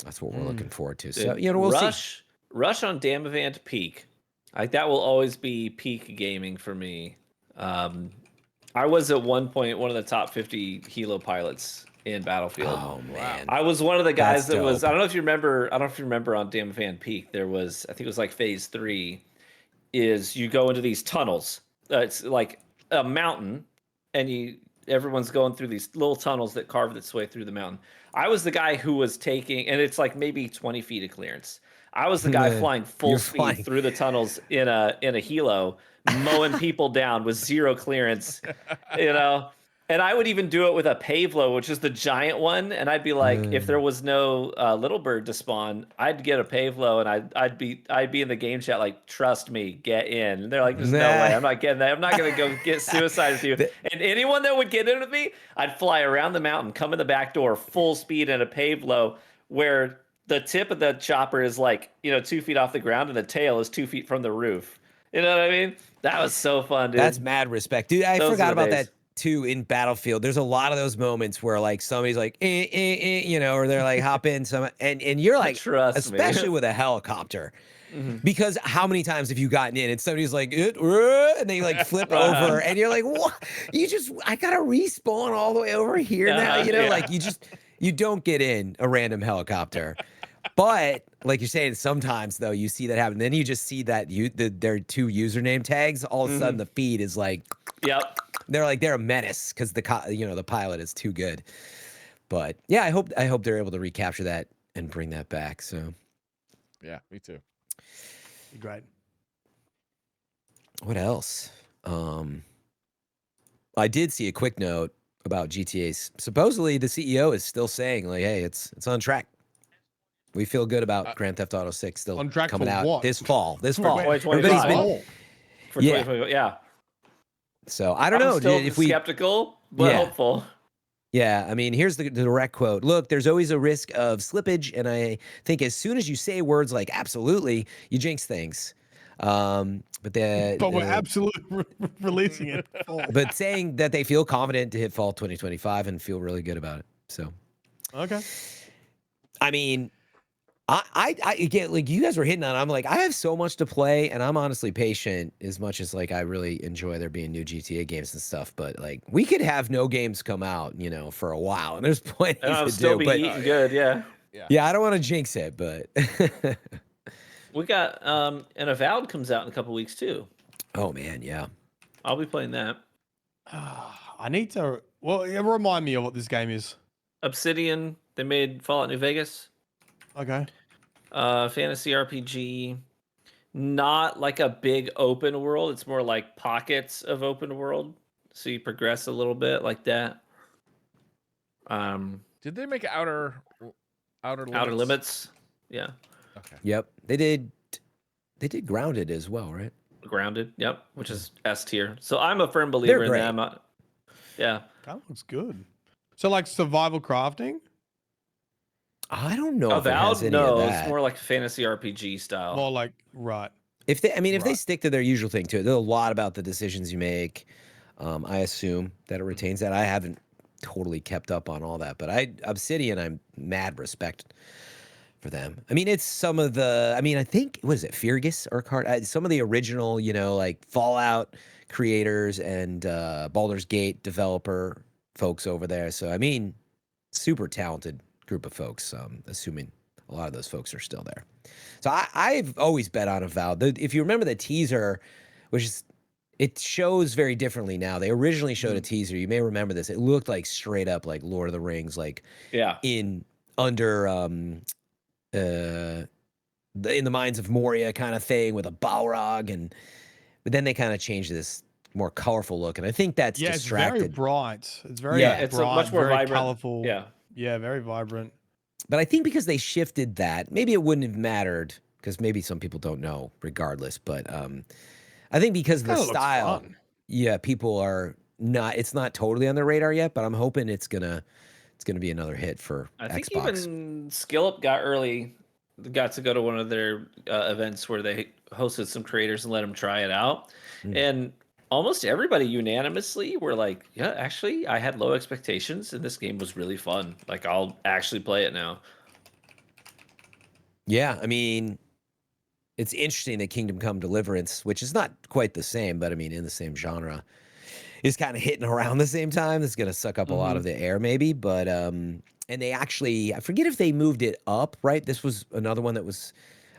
that's what we're looking forward to. So you know, we'll see. Rush on Damavand Peak, like that will always be peak gaming for me. I was at one point one of the top 50 helo pilots in Battlefield. Oh man, I was one of the guys that was. I don't know if you remember. I don't know if you remember on Damavand Peak. There was, I think it was like phase 3. Is you go into these tunnels. It's like a mountain, and everyone's going through these little tunnels that carve its way through the mountain. I was the guy who was taking, and it's like maybe 20 feet of clearance. I was the guy flying full speed through the tunnels in a helo, mowing people down with 0 clearance, you know. And I would even do it with a Pavlo, which is the giant one. And I'd be like, if there was no little bird to spawn, I'd get a Pavlo, and I'd be in the game chat like, trust me, get in. And they're like, there's no way, I'm not getting that. I'm not gonna go get suicide with you. And anyone that would get in with me, I'd fly around the mountain, come in the back door, full speed in a Pavlo, where the tip of the chopper is like, 2 feet off the ground, and the tail is 2 feet from the roof. You know what I mean? That was so fun, dude. That's mad respect, dude. I forgot about that too in Battlefield. There's a lot of those moments where like somebody's like, or they're like hop in and you're like, especially with a helicopter, because how many times have you gotten in and somebody's like, and they like flip over and you're like, what? I gotta respawn all the way over here now. Like you don't get in a random helicopter. But like you're saying, sometimes though you see that happen. Then you just see that their 2 username tags. All of a sudden the feed is like, yep. They're a menace because the pilot is too good. But yeah, I hope they're able to recapture that and bring that back. So yeah, me too. Great. What else? I did see a quick note about GTA's. Supposedly the CEO is still saying like, hey, it's on track. We feel good about Grand Theft Auto 6 still on track coming out what? this fall. For 2025. Yeah. So I don't know. Still if we skeptical, but hopeful. Yeah, I mean, here's the direct quote. Look, there's always a risk of slippage, and I think as soon as you say words like absolutely, you jinx things. But we're absolutely releasing it. But saying that they feel confident to hit fall 2025 and feel really good about it. So okay. I mean, I again, like you guys were hitting on, I'm like, I have so much to play, and I'm honestly patient as much as like I really enjoy there being new GTA games and stuff. But like, we could have no games come out, for a while, and there's plenty to still do. Be but eating good, yeah. I don't want to jinx it, but we got an Avowed comes out in a couple weeks too. Oh man, yeah. I'll be playing that. I need to. Well, remind me of what this game is. Obsidian. They made Fallout New Vegas. Okay. Fantasy RPG. Not like a big open world. It's more like pockets of open world. So you progress a little bit like that. Did they make Outer Limits? Outer Limits? Yeah. Okay. Yep. They did Grounded as well, right? Grounded, yep, which is S tier. So I'm a firm believer in them. Yeah. That looks good. So like survival crafting? I don't know Avowed, if it has any no, of that. It's more like fantasy RPG style. More like, right. If they stick to their usual thing too, there's a lot about the decisions you make. I assume that it retains that. I haven't totally kept up on all that, but Obsidian, I'm mad respect for them. I mean, it's some of the. I mean, I think what is it, Fergus or Card? Some of the original, like Fallout creators and Baldur's Gate developer folks over there. So I mean, super talented group of folks. Assuming a lot of those folks are still there. So I've always bet on Avowed. If you remember the teaser, it shows very differently now. They originally showed a teaser. You may remember this. It looked like straight up like Lord of the Rings, like in the Mines of Moria kind of thing with a Balrog, but then they kind of changed this more colorful look, and I think that's distracted. It's very bright. It's very it's bright, much more vibrant, colorful. Yeah, very vibrant. But I think because they shifted that, maybe it wouldn't have mattered because maybe some people don't know regardless. But I think because of the style, people are not. It's not totally on their radar yet, but I'm hoping it's gonna be another hit for Xbox. I think even Skillup got to go to one of their events where they hosted some creators and let them try it out, and almost everybody unanimously were like, yeah, actually, I had low expectations, and this game was really fun. Like, I'll actually play it now. Yeah, I mean, it's interesting that Kingdom Come Deliverance, which is not quite the same, but I mean, in the same genre, is kind of hitting around the same time. It's going to suck up a lot of the air, maybe. But, and they actually, I forget if they moved it up, right? This was another one that was,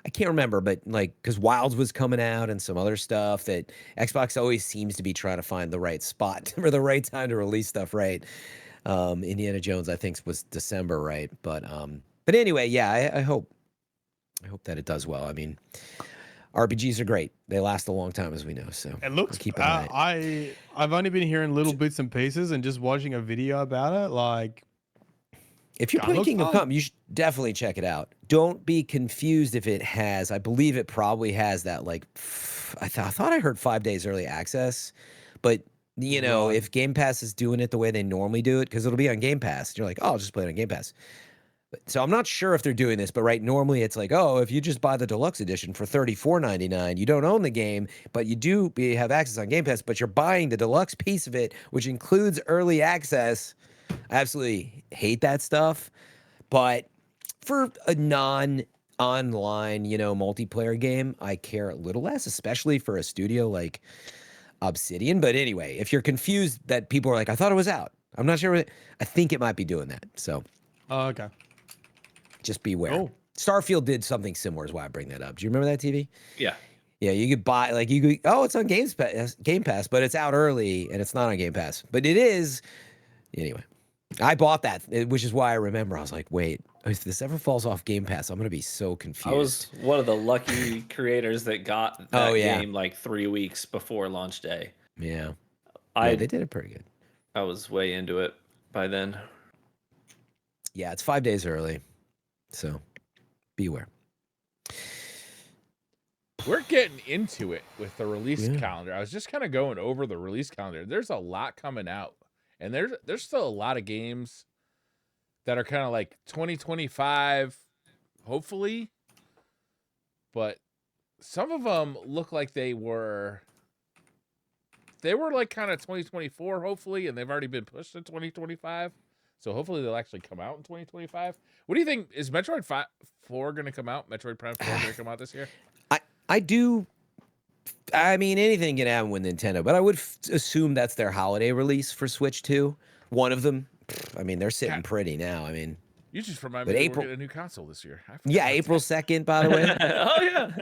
I can't remember, but like, because Wilds was coming out and some other stuff that Xbox always seems to be trying to find the right spot or the right time to release stuff, right? Indiana Jones, I think, was December, right? But anyway, yeah, I hope that it does well. I mean, RPGs are great. They last a long time, as we know. So It looks. keep an eye. I've only been hearing little bits and pieces, and just watching a video about it. Like, if you're playing Kingdom Come, you should definitely check it out. Don't be confused if it has. I believe it probably has that. Like, I thought I heard 5 days early access, but you know, if Game Pass is doing it the way they normally do it, because it'll be on Game Pass, you're like, oh, I'll just play it on Game Pass. So I'm not sure if they're doing this, but normally it's like, oh, if you just buy the deluxe edition for $34.99, you don't own the game, but you have access on Game Pass, but you're buying the deluxe piece of it, which includes early access. I absolutely hate that stuff. But for a non-online, multiplayer game, I care a little less, especially for a studio like Obsidian. But anyway, if you're confused that people are like, I thought it was out, I'm not sure. I think it might be doing that. So. Okay. Just beware. Oh. Starfield did something similar is why I bring that up. Do you remember that, TV? Yeah. Yeah, you could buy, it's on Game Pass, but it's out early and it's not on Game Pass. But it is. Anyway, I bought that, which is why I remember. I was like, wait, if this ever falls off Game Pass, I'm going to be so confused. I was one of the lucky creators that got that game like 3 weeks before launch day. Yeah. They did it pretty good. I was way into it by then. Yeah, it's 5 days early. So, beware. We're getting into it with the release calendar. I was just kind of going over the release calendar. There's a lot coming out, and there's still a lot of games that are kind of like 2025, hopefully, but some of them look like they were like kind of 2024, hopefully, and they've already been pushed to 2025. So hopefully they'll actually come out in 2025. What do you think? Is Metroid 4 going to come out? Metroid Prime 4 going to come out this year? I do. I mean, anything can happen with Nintendo, but I would assume that's their holiday release for Switch 2. One of them. I mean, they're sitting pretty now. I mean, you just remind me we're getting a new console this year. Yeah, April 2nd, by the way. Oh, yeah.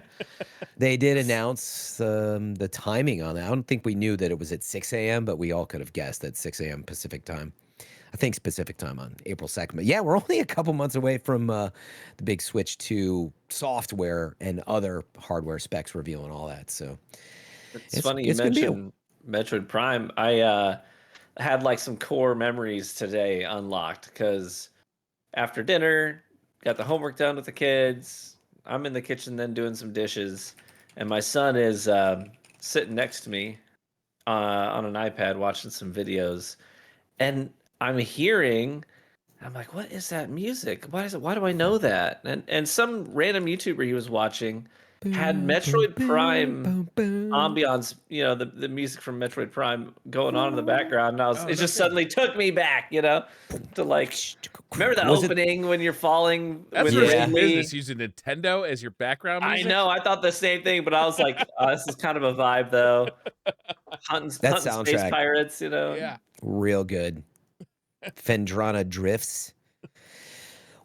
They did announce the timing on that. I don't think we knew that it was at 6 a.m., but we all could have guessed at 6 a.m. Pacific time. I think Pacific time on April 2nd. But yeah, we're only a couple months away from the big Switch 2 software and other hardware specs reveal and all that. So it's funny you mentioned Metroid Prime. I had like some core memories today unlocked because after dinner, got the homework done with the kids. I'm in the kitchen then doing some dishes, and my son is sitting next to me on an iPad watching some videos, and I'm like, what is that music? Why do I know that? And some random YouTuber he was watching had Metroid Prime ambiance, the music from Metroid Prime going on in the background. And it just suddenly took me back, to like, remember the opening when you're falling? That's business using Nintendo as your background music? I know, I thought the same thing, but I was like, this is kind of a vibe though. Hunting space pirates, Yeah. Real good. Fendrana Drifts.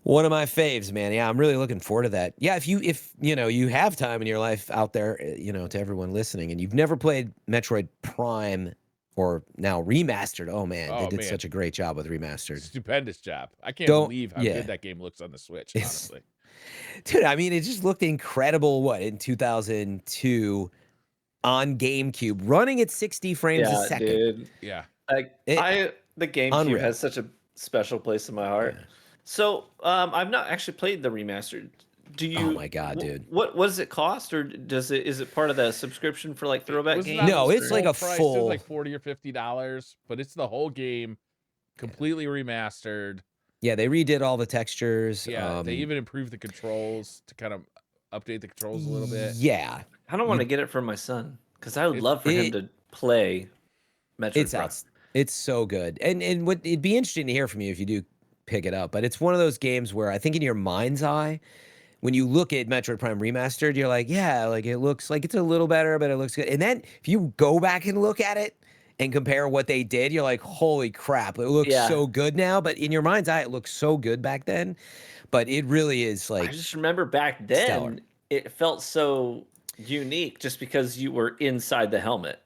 One of my faves, man. Yeah, I'm really looking forward to that. Yeah, if you have time in your life out there, to everyone listening, and you've never played Metroid Prime or now Remastered, oh man, they did such a great job with Remastered. Stupendous job. I can't believe how good that game looks on the Switch, honestly. Dude, I mean, it just looked incredible, in 2002 on GameCube, running at 60 frames a second. Dude. Yeah. The GameCube has such a special place in my heart. Yeah. So I've not actually played the remastered. Do you? Oh my god, dude! What does it cost, or is it part of the subscription for like throwback games? No, it's like a price. full. It's like $40 or $50, but it's the whole game, completely remastered. Yeah, they redid all the textures. Yeah, they even improved the controls to kind of update the controls a little bit. Yeah, I don't want to get it for my son because I would love for him to play Metroid Prime. It's so good. And it'd be interesting to hear from you if you do pick it up. But it's one of those games where I think in your mind's eye, when you look at Metroid Prime Remastered, you're like, yeah, like it looks like it's a little better, but it looks good. And then if you go back and look at it and compare what they did, you're like, holy crap, it looks so good now. But in your mind's eye, it looked so good back then. But it really is like, I just remember back then, stellar. It felt so unique just because you were inside the helmet.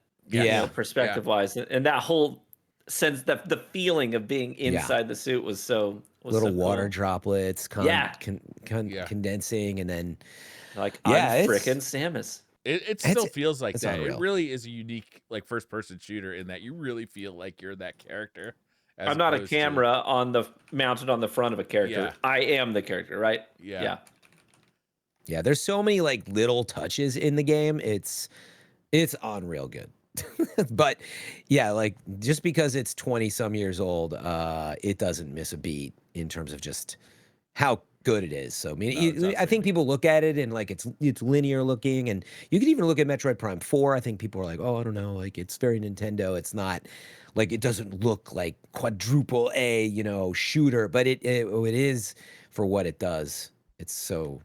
Perspective wise. And that whole sense, that the feeling of being inside the suit was so little water cool. droplets condensing, and then like I'm frickin' Samus. It still feels like it's that. unreal. It really is a unique like first person shooter in that you really feel like you're that character. I'm not a camera mounted on the front of a character. Yeah. I am the character, right? Yeah. Yeah, there's so many like little touches in the game. It's unreal good. But yeah, like just because it's 20 some years old, it doesn't miss a beat in terms of just how good it is. So I mean, I think people look at it and like it's linear looking, and you could even look at Metroid Prime 4. I think people are like, oh, I don't know, like it's very Nintendo. It's not like it doesn't look like quadruple A, shooter, but it is for what it does. It's so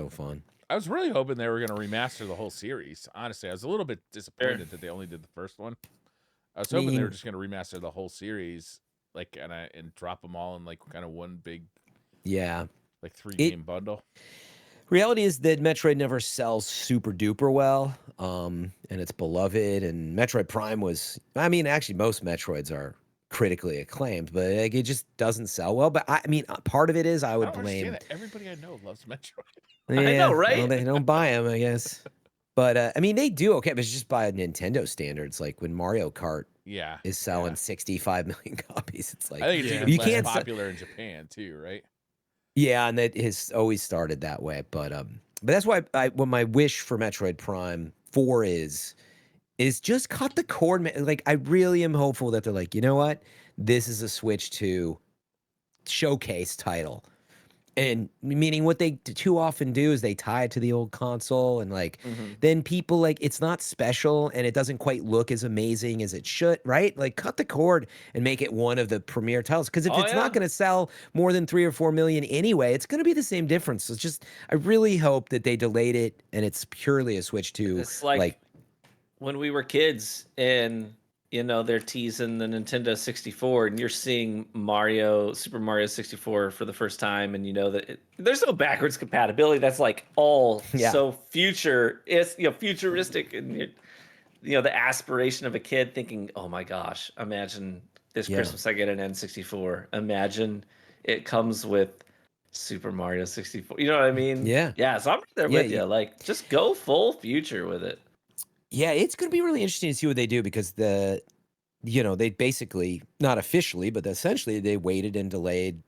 fun. I was really hoping they were going to remaster the whole series. Honestly, I was a little bit disappointed that they only did the first one. I was hoping they were just going to remaster the whole series, like and drop them all in like kind of one big, like 3-game bundle. Reality is that Metroid never sells super duper well, and it's beloved. And Metroid Prime was, I mean, actually most Metroids are critically acclaimed, but like, it just doesn't sell well. But I mean, part of it is I would blame. Everybody I know loves Metroid. Yeah, I know, right? Well, they don't buy them, I guess. But I mean, they do okay, but it's just by Nintendo standards. Like when Mario Kart is selling 65 million copies, it's like I think it's even less popular in Japan too, right? Yeah, and that has always started that way. But that's why what my wish for Metroid Prime 4 is just cut the cord. Like I really am hopeful that they're like, you know what, this is a Switch 2 showcase title. And meaning what they too often do is they tie it to the old console, and like then people like it's not special and it doesn't quite look as amazing as it should, right? Like cut the cord and make it one of the premier titles, because if it's not going to sell more than 3 or 4 million anyway, it's going to be the same difference. So it's just I really hope that they delayed it and it's purely a Switch 2. It's like when we were kids and they're teasing the Nintendo 64, and you're seeing Super Mario 64 for the first time, and that there's no backwards compatibility. That's like all so future. It's futuristic, and the aspiration of a kid thinking, "Oh my gosh, imagine this Christmas I get an N64. Imagine it comes with Super Mario 64." You know what I mean? Yeah. So I'm right there with you. Like, just go full future with it. Yeah, it's going to be really interesting to see what they do, because they basically, not officially, but essentially they waited and delayed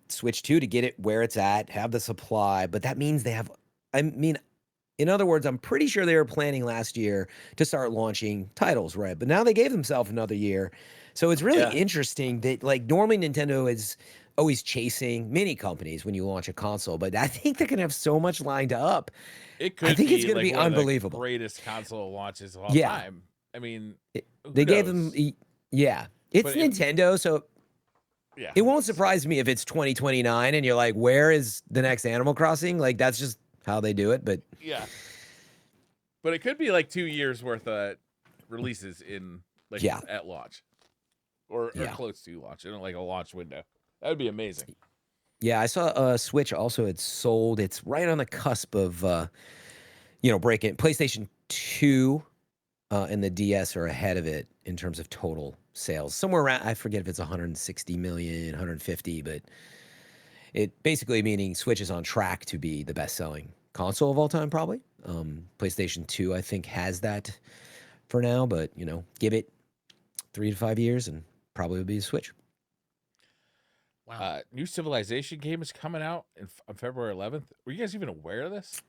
Switch 2 to get it where it's at, have the supply. But that means they have, in other words, I'm pretty sure they were planning last year to start launching titles, right? But now they gave themselves another year. So it's really interesting that, like, normally Nintendo is always chasing mini companies when you launch a console, but I think they're going to have so much lined up. It could. I think it's going like to be unbelievable. Greatest console launches of all time. I mean, they gave them. Yeah, it's Nintendo, so it won't surprise me if it's 2029 and you're like, "Where is the next Animal Crossing?" Like that's just how they do it. But but it could be like 2 years worth of releases in at launch, or close to launch, like a launch window. That would be amazing. Yeah, I saw Switch also had sold. It's right on the cusp of, breaking. PlayStation 2 and the DS are ahead of it in terms of total sales. Somewhere around, I forget if it's 160 million, 150, but it basically meaning Switch is on track to be the best-selling console of all time, probably. PlayStation 2, I think, has that for now, but, give it 3 to 5 years and probably will be a Switch. Wow. New Civilization game is coming out on February 11th. Were you guys even aware of this?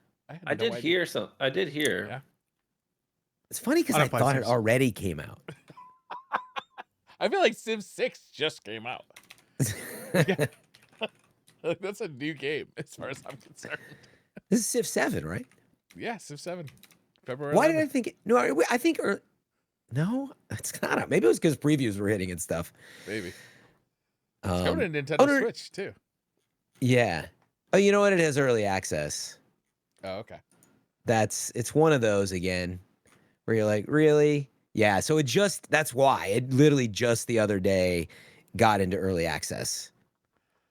I did hear some. I did hear. Yeah. It's funny because I thought it already came out. I feel like Civ 6 just came out. That's a new game as far as I'm concerned. This is Civ 7, right? Yeah, Civ 7. February 11th. Why did I think it? No, I think. No, it's not. Maybe it was because previews were hitting and stuff. Maybe. It's coming to Nintendo Switch, too. Yeah. Oh, you know what? It has early access. Oh, okay. It's one of those again where you're like, really? Yeah. So that's why it literally just the other day got into early access,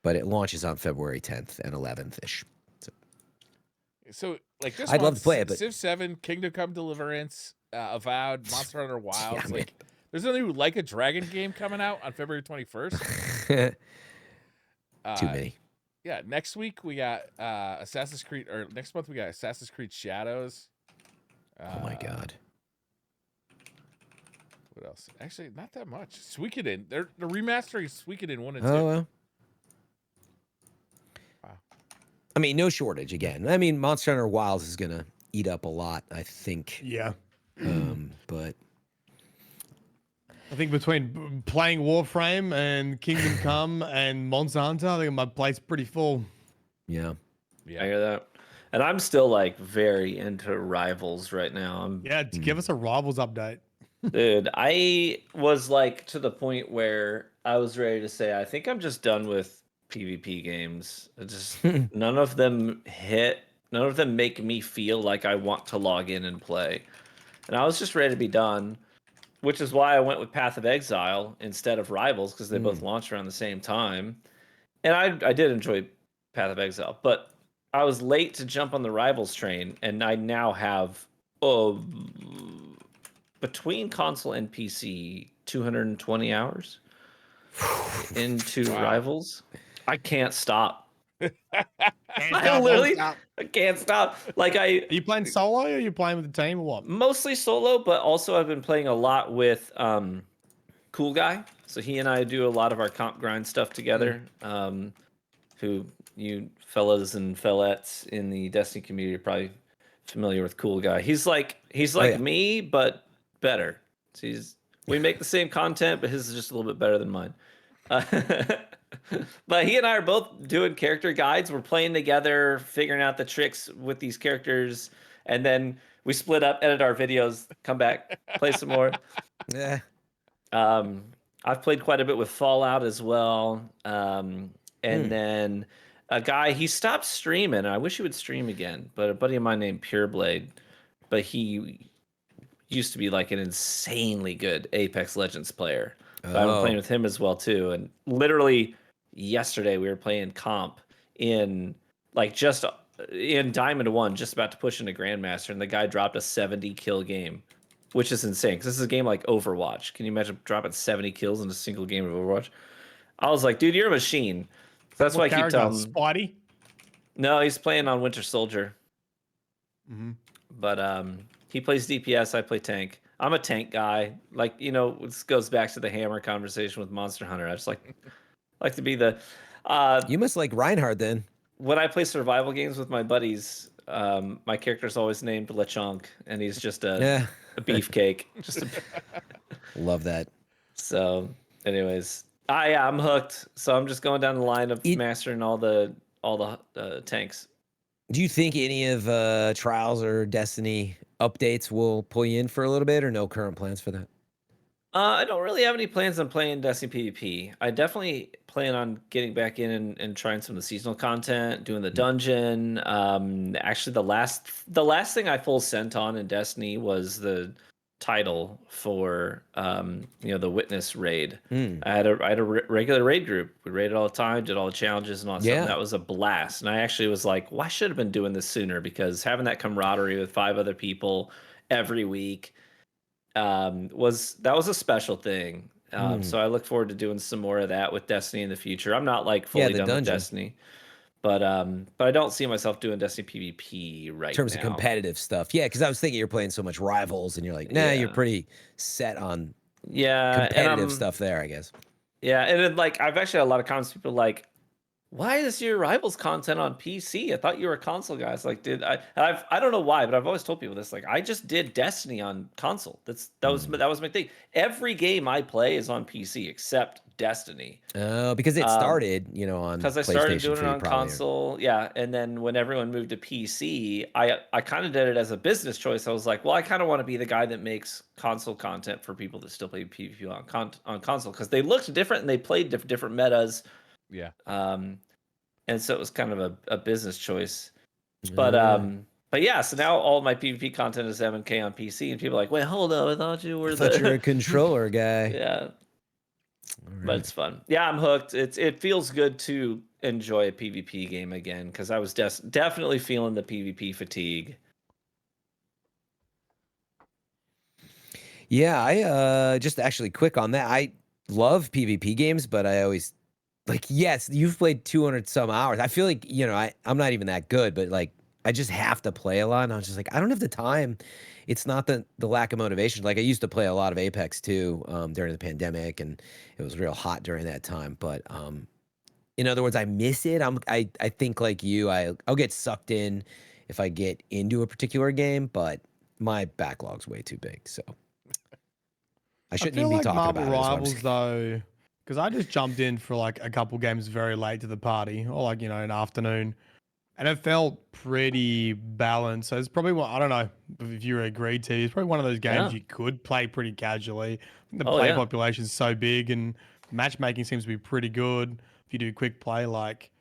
but it launches on February 10th and 11th-ish. So like this, I'd love to play it, but Civ 7, Kingdom Come Deliverance, Avowed, Monster Hunter Wilds, there's a new Like a Dragon game coming out on February 21st. Too many. Yeah, next week we got Assassin's Creed, or next month we got Assassin's Creed Shadows. Oh my god. What else? Actually, not that much. Suikoden. They're remastering Suikoden 1 and 2. Oh well. Wow. I mean, no shortage again. I mean, Monster Hunter Wilds is gonna eat up a lot, I think. Yeah. But I think between playing Warframe and Kingdom Come and Monster Hunter, I think my plate's pretty full. yeah. I hear that. And I'm still like very into Rivals right now. Give us a Rivals update. Dude, I was like to the point where I was ready to say, I think I'm just done with PvP games. None of them hit. None of them make me feel like I want to log in and play. And I was just ready to be done, which is why I went with Path of Exile instead of Rivals, because they both launched around the same time. And I did enjoy Path of Exile, but I was late to jump on the Rivals train, and I now have between console and PC 220 hours into Rivals. I can't stop. I can't stop. Like Are you playing solo or are you playing with the team or what? Mostly solo, but also I've been playing a lot with Cool Guy. So he and I do a lot of our comp grind stuff together. Who you fellas and fellettes in the Destiny community are probably familiar with Cool Guy. He's like me, but better. So we make the same content, but his is just a little bit better than mine. But he and I are both doing character guides. We're playing together, figuring out the tricks with these characters, and then we split up, edit our videos, come back, play some more. Yeah. I've played quite a bit with Fallout as well. And then a guy, he stopped streaming. I wish he would stream again, but a buddy of mine named Pureblade, but he used to be like an insanely good Apex Legends player. I've been playing with him as well too. And literally yesterday we were playing comp in just in Diamond 1, just about to push into Grandmaster, and the guy dropped a 70 kill game, which is insane because this is a game like Overwatch. Can you imagine dropping 70 kills in a single game of Overwatch? I was like, dude, you're a machine. So that's why I keep telling him. Spidey? No, he's playing on Winter Soldier. But he plays DPS, I play tank. I'm a tank guy. Like, this goes back to the hammer conversation with Monster Hunter. I just like to be the you must like Reinhardt then. When I play survival games with my buddies, my character's always named LeChonk, and he's just a beefcake. Love that. So, anyways, I'm hooked. So I'm just going down the line of mastering all the tanks. Do you think any of Trials or Destiny updates will pull you in for a little bit, or no current plans for that? I don't really have any plans on playing Destiny PvP. I definitely plan on getting back in and trying some of the seasonal content, doing the dungeon. Actually, the last thing I full sent on in Destiny was the title for the Witness raid. I had a regular raid group. We raided all the time, did all the challenges and all that stuff. And that was a blast. And I actually was like, well, I should have been doing this sooner, because having that camaraderie with 5 other people every week was a special thing. So I look forward to doing some more of that with Destiny in the future. I'm not like fully done with Destiny, but I don't see myself doing Destiny PvP right now. In terms of competitive stuff. Yeah, because I was thinking you're playing so much Rivals, and you're like, nah, you're pretty set on competitive stuff there, I guess. Yeah, and then I've actually had a lot of comments, people like, why is your Rivals content on PC? I thought you were a console guy. It's like, I don't know why, but I've always told people this. Like, I just did Destiny on console. That was my thing. Every game I play is on PC except Destiny. Oh, because it started, on because I started doing it on console. Yeah, and then when everyone moved to PC, I kind of did it as a business choice. I was like, well, I kind of want to be the guy that makes console content for people that still play PvP on console, because they looked different and they played different metas. Yeah. And so it was kind of a business choice. But yeah, so now all my PvP content is MK on PC, and people are like, wait, hold up, I thought you were you're a controller guy. Yeah. Right. But it's fun. Yeah, I'm hooked. It feels good to enjoy a PvP game again, because I was definitely feeling the PvP fatigue. Yeah, I just actually quick on that. I love PvP games, but I always yes, you've played 200 some hours. I feel like, I'm not even that good, but I just have to play a lot. And I was just like, I don't have the time. It's not the lack of motivation. Like I used to play a lot of Apex too during the pandemic, and it was real hot during that time. But in other words, I miss it. I think like you, I'll get sucked in if I get into a particular game, but my backlog's way too big. So I shouldn't even be talking Marvel about it. Rivals though, because I just jumped in for like a couple games very late to the party, or like an afternoon, and it felt pretty balanced. So it's probably I don't know if you agreed to. It's probably one of those games you could play pretty casually. The play population is so big, and matchmaking seems to be pretty good. If you do quick play, like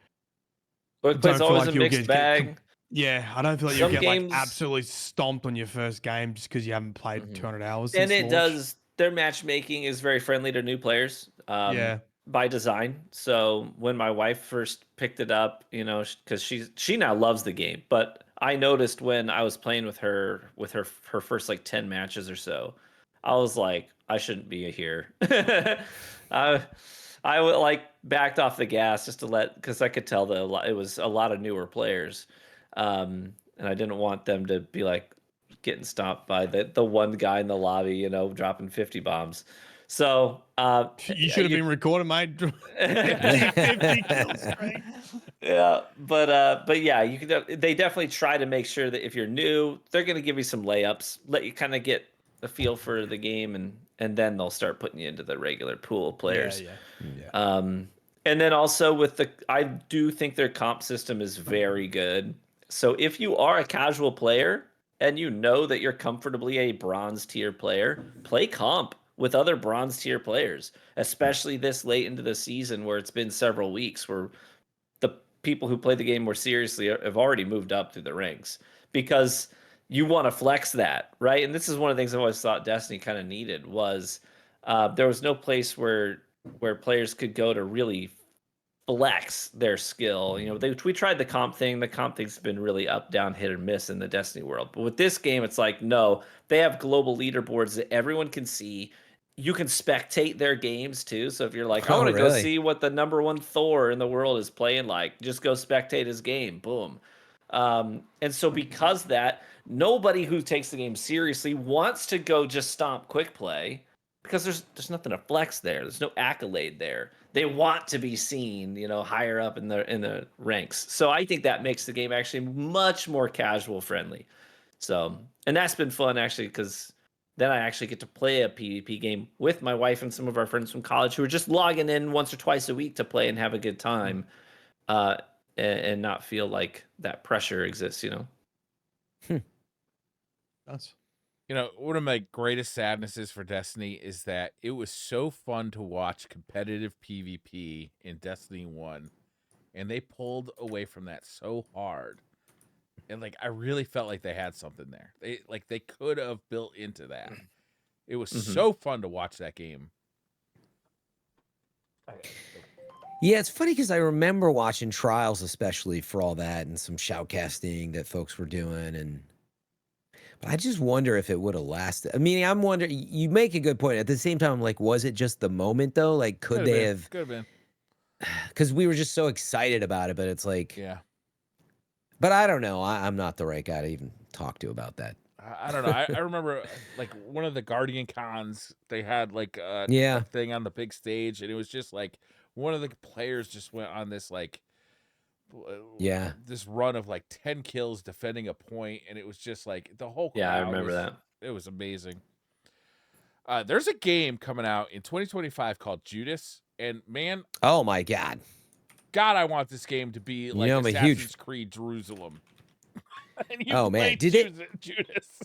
quick play's always a mixed bag. Yeah, I don't feel like you'll get like absolutely stomped on your first game just because you haven't played 200 hours. And it does. Their matchmaking is very friendly to new players. By design. So when my wife first picked it up, because she now loves the game, but I noticed when I was playing with her first like 10 matches or so, I was like, I shouldn't be here. I would like backed off the gas just to because I could tell that it was a lot of newer players. And I didn't want them to be like getting stopped by the one guy in the lobby, dropping 50 bombs. So you should have been recording, mate. 50 kills straight. Yeah, but yeah, they definitely try to make sure that if you're new, they're going to give you some layups, let you kind of get a feel for the game, and then they'll start putting you into the regular pool of players. Yeah. And then also I do think their comp system is very good. So if you are a casual player and you know that you're comfortably a bronze tier player, play comp with other bronze tier players, especially this late into the season where it's been several weeks where the people who play the game more seriously have already moved up through the ranks, because you want to flex that, right? And this is one of the things I always thought Destiny kind of needed was there was no place where players could go to really flex their skill. We tried the comp thing. The comp thing's been really up, down, hit or miss in the Destiny world. But with this game, it's like, no, they have global leaderboards that everyone can see. You can spectate their games too. So if you're like, I want to go see what the #1 Thor in the world is playing like, just go spectate his game. Boom. And so because that, nobody who takes the game seriously wants to go just stomp quick play, because there's nothing to flex there. There's no accolade there. They want to be seen, higher up in the ranks. So I think that makes the game actually much more casual friendly. So, and that's been fun actually, because then I actually get to play a PvP game with my wife and some of our friends from college who are just logging in once or twice a week to play and have a good time, and not feel like that pressure exists. That's. One of my greatest sadnesses for Destiny is that it was so fun to watch competitive PvP in Destiny 1, and they pulled away from that so hard. And I really felt like they had something there. They could have built into that. It was so fun to watch that game. Yeah, it's funny because I remember watching Trials, especially for all that, and some shoutcasting that folks were doing, but I just wonder if it would have lasted. I mean, I'm wondering. You make a good point. At the same time, I'm like, was it just the moment though? Like, could they have? Could have been. Because we were just so excited about it, but it's like, yeah. But I don't know. I'm not the right guy to even talk to about that. I don't know. I remember one of the Guardian cons, they had a thing on the big stage, and it was just one of the players just went on this this run of 10 kills defending a point, and it was just the whole crowd. I remember that. It was amazing. There's a game coming out in 2025 called Judas, and man, oh my God, I want this game to be Assassin's Creed Jerusalem. Oh man, did it? Judas.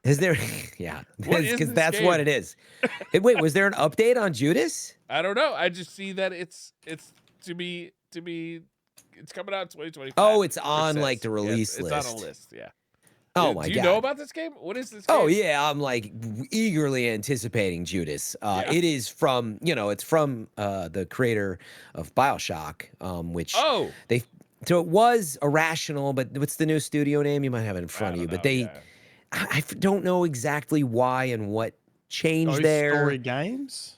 Is there? Yeah, because that's what it is. Hey, wait, was there an update on Judas? I don't know. I just see that it's to be it's coming out in 2025. Oh, it's on the release list. It's on a list. Yeah. Oh my God. Do you know about this game? What is this game? Oh yeah, I'm eagerly anticipating Judas. It is from, it's from the creator of BioShock, which so it was Irrational, but what's the new studio name? You might have it in front of you, but I don't know exactly why and what changed there. Story Games?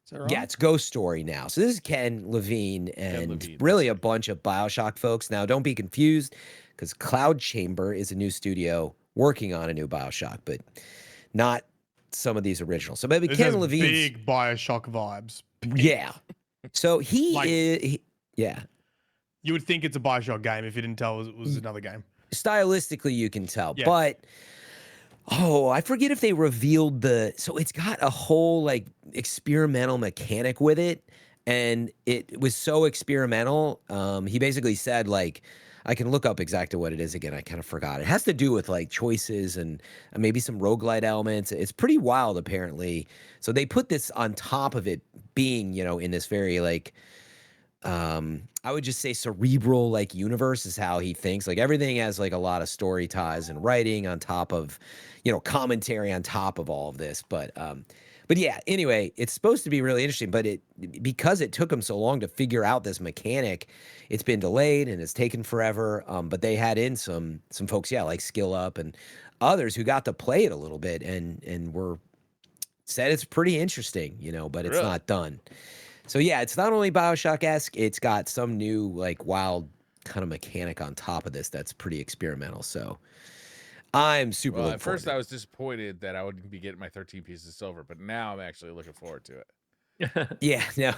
Is that right? Yeah, it's Ghost Story now. So this is Ken Levine and really a bunch of BioShock folks. Now, don't be confused, because Cloud Chamber is a new studio working on a new Bioshock, but not some of these originals. So maybe Ken Levine's big Bioshock vibes. Yeah. So yeah. You would think it's a Bioshock game if you didn't tell it was another game. Stylistically, you can tell, Yeah. but I forget if they revealed so it's got a whole like experimental mechanic with it, and it was so experimental. He basically said like, I can look up exactly what it is again. I kind of forgot. It has to do with like choices and maybe some roguelite elements. It's pretty wild, apparently. So they put this on top of it being, in this very like, I would just say cerebral like universe is how he thinks. Like everything has like a lot of story ties and writing on top of, commentary on top of all of this. But yeah, anyway, it's supposed to be really interesting, but because it took them so long to figure out this mechanic, it's been delayed and it's taken forever. But they had in some folks, like Skill Up and others who got to play it a little bit and were said it's pretty interesting, but it's not done. So yeah, it's not only Bioshock-esque, it's got some new like wild kind of mechanic on top of this that's pretty experimental. So I'm super looking at first I was disappointed that I wouldn't be getting my 13 pieces of silver, but now I'm actually looking forward to it. Yeah, no.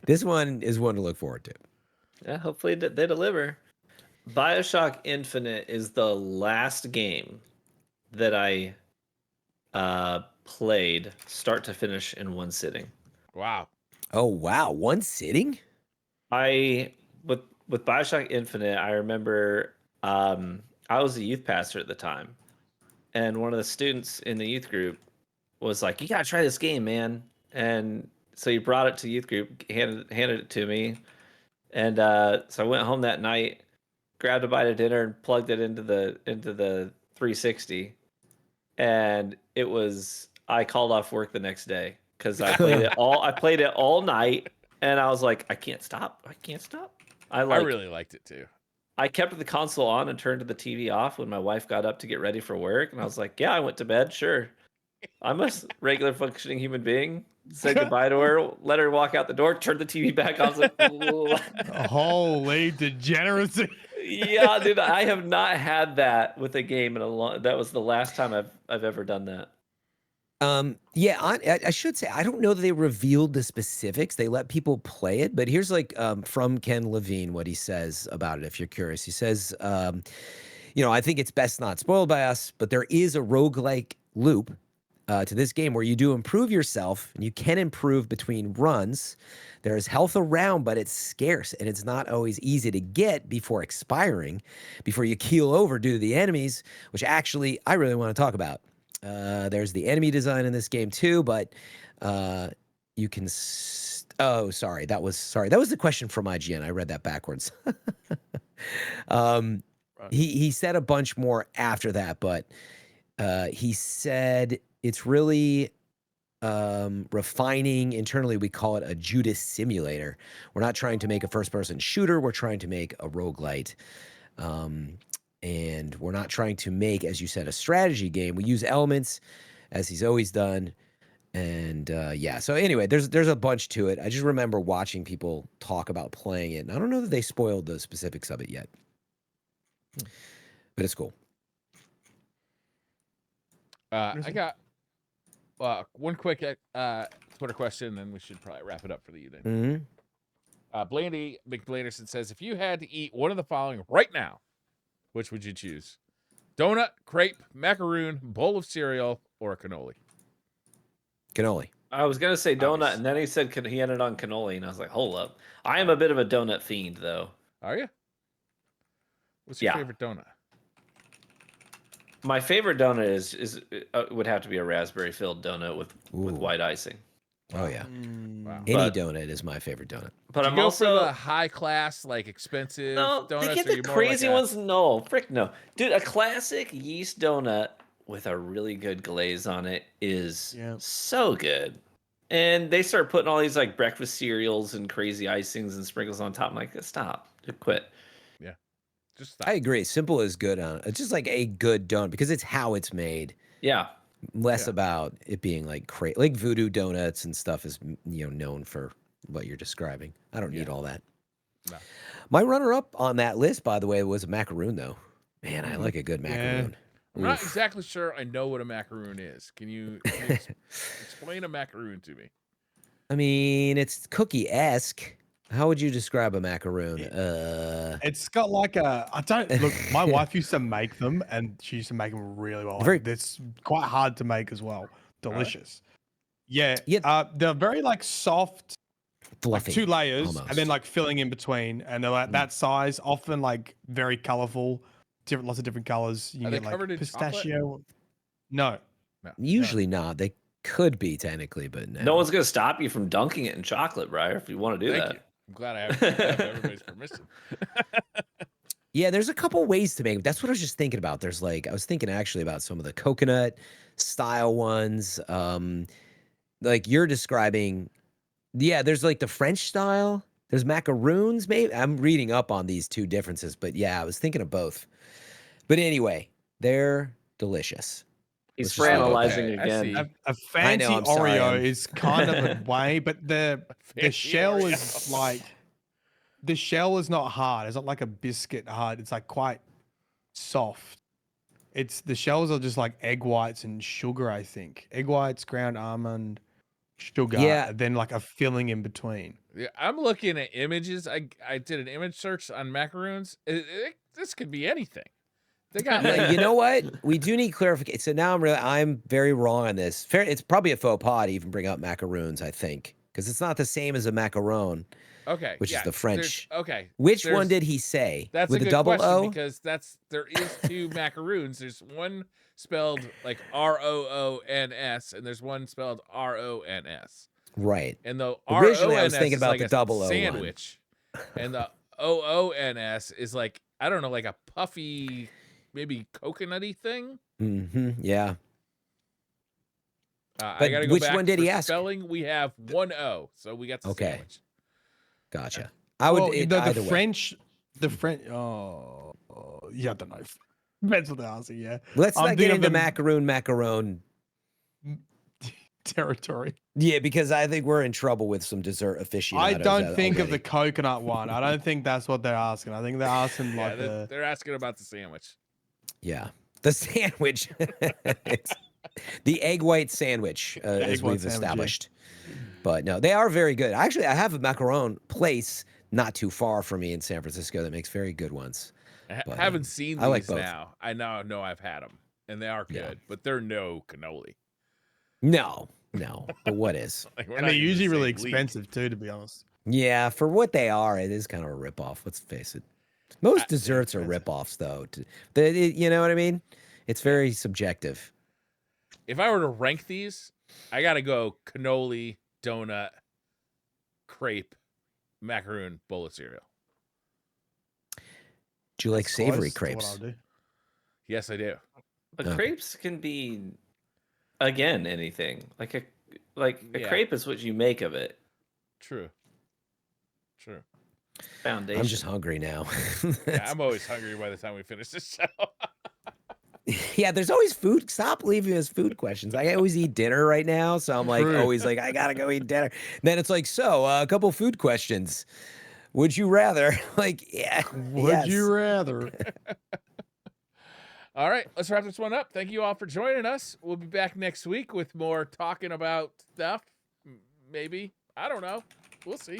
This one is one to look forward to. Yeah, hopefully they deliver. Bioshock Infinite is the last game that I played start to finish in one sitting. Wow. Oh wow, one sitting? With Bioshock Infinite, I remember I was a youth pastor at the time, and one of the students in the youth group was like, "You gotta try this game, man." And so he brought it to youth group, handed it to me, and so I went home that night, grabbed a bite of dinner, and plugged it into the 360, and I called off work the next day because I played it all night, and I was like, I can't stop. I really liked it too. I kept the console on and turned the TV off when my wife got up to get ready for work, and I was like, yeah, I went to bed, sure. I'm a regular functioning human being. Said goodbye to her, let her walk out the door, turned the TV back on. I was like, holy degeneracy. Yeah, dude, I have not had that with a game in a long. That was the last time I've ever done that. Yeah, I should say I don't know that they revealed the specifics. They let people play it, but here's like from Ken Levine what he says about it. If you're curious, he says, I think it's best not spoiled by us, but there is a roguelike loop to this game where you do improve yourself and you can improve between runs. There's health around, but it's scarce and it's not always easy to get before expiring, before you keel over due to the enemies, which actually I really want to talk about. There's the enemy design in this game too, but you can. Sorry, that was the question from IGN. I read that backwards. He said a bunch more after that, but he said it's really refining. Internally, we call it a Judas simulator. We're not trying to make a first-person shooter. We're trying to make a roguelite. And we're not trying to make, as you said, a strategy game. We use elements, as he's always done. And yeah, so anyway, there's a bunch to it. I just remember watching people talk about playing it. And I don't know that they spoiled the specifics of it yet. But it's cool. I got one quick Twitter question, and we should probably wrap it up for the evening. Blandy McBlanderson says, if you had to eat one of the following right now, which would you choose? Donut, crepe, macaroon, bowl of cereal, or a cannoli? Cannoli. I was going to say donut, and then he said he ended on cannoli, and I was like, hold up. I am a bit of a donut fiend, though. Are you? What's your favorite donut? My favorite donut is would have to be a raspberry-filled donut with white icing. Oh, yeah. Wow. Any donut is my favorite donut. But do I'm you also go for the high-class, like, expensive donuts? They get the crazy ones. No, frick no. Dude, a classic yeast donut with a really good glaze on it is so good. And they start putting all these like breakfast cereals and crazy icings and sprinkles on top. I'm like, stop. Quit. Yeah. Just stop. I agree. Simple is good on it's just like a good donut because it's how it's made. Yeah. Less about it being like like Voodoo Donuts and stuff is known for what you're describing. I don't need all that. No. My runner-up on that list, by the way, was a macaroon, though. Man, I like a good macaroon. I'm not exactly sure I know what a macaroon is. Can you explain a macaroon to me? I mean, it's cookie-esque. How would you describe a macaroon? It's got like I don't look. My wife used to make them, and she used to make them really well. It's quite hard to make as well. Delicious. Yeah. They're very like soft, fluffy, like 2 layers, almost. and then like filling in between, and they're like that size. Often like very colorful, lots of different colors. You Are get they covered like in pistachio. No. Usually not. They could be technically, but no. No one's gonna stop you from dunking it in chocolate, Briar, if you want to do that. You. I'm glad I have everybody's permission. Yeah, there's a couple ways to make. That's what I was just thinking about. There's like I was thinking actually about some of the coconut style ones. Like you're describing. Yeah, there's like the French style. There's macaroons. Maybe I'm reading up on these 2 differences, but yeah, I was thinking of both. But anyway, they're delicious. He's Franalizing again. A fancy Oreo is kind of a way, but the shell Oreo. is like the shell is not hard. It's not like a biscuit hard. It's like quite soft. The shells are just like egg whites and sugar, I think. Egg whites, ground almond, sugar, and then like a filling in between. Yeah, I'm looking at images. I did an image search on macaroons. This could be anything. They got you know what? We do need clarification. So now I'm very wrong on this. It's probably a faux pas to even bring up macaroons, I think, because it's not the same as a macaron. Okay, which is the French. Okay, which one did he say? That's with a the good double question O? because there is 2 macaroons. There's one spelled like ROONS, and there's one spelled RONS. Right. And the originally RONS I was thinking is about like the a double O sandwich, and the OONS is like I don't know, like a puffy, maybe coconutty thing. Yeah. I gotta go which back one did for he ask? spelling. We have 1 O, so we got the sandwich. Gotcha. I would the French. Oh, yeah, I don't know. Depends what they're asking. Yeah. Let's not get into macaron territory. Yeah, because I think we're in trouble with some dessert aficionados. I don't think of the coconut one. I don't think that's what they're asking. I think they're asking like they're asking about the sandwich. Yeah, the sandwich. It's the egg white sandwich, as we've established. But no, they are very good. Actually, I have a macaron place not too far from me in San Francisco that makes very good ones. I haven't seen these I like both. now. I now know I've had them, and they are good, but they're no cannoli. No. But what is? Like, and they're usually really expensive too, to be honest. Yeah, for what they are, it is kind of a ripoff. Let's face it. Most desserts are ripoffs, though. You know what I mean? It's very subjective. If I were to rank these, I gotta go cannoli, donut, crepe, macaroon, bowl of cereal. Do you like savory crepes? Yes, I do. But crepes can be, again, anything. Like a crepe is what you make of it. True. Foundation. I'm just hungry now. Yeah, I'm always hungry by the time we finish this show. Yeah, there's always food. Stop leaving us food questions. I always eat dinner right now, so I'm like always like I gotta go eat dinner. Then it's like, so a couple food questions. Would you rather? Like, yeah. Would you rather? All right, let's wrap this one up. Thank you all for joining us. We'll be back next week with more talking about stuff. Maybe. I don't know. We'll see.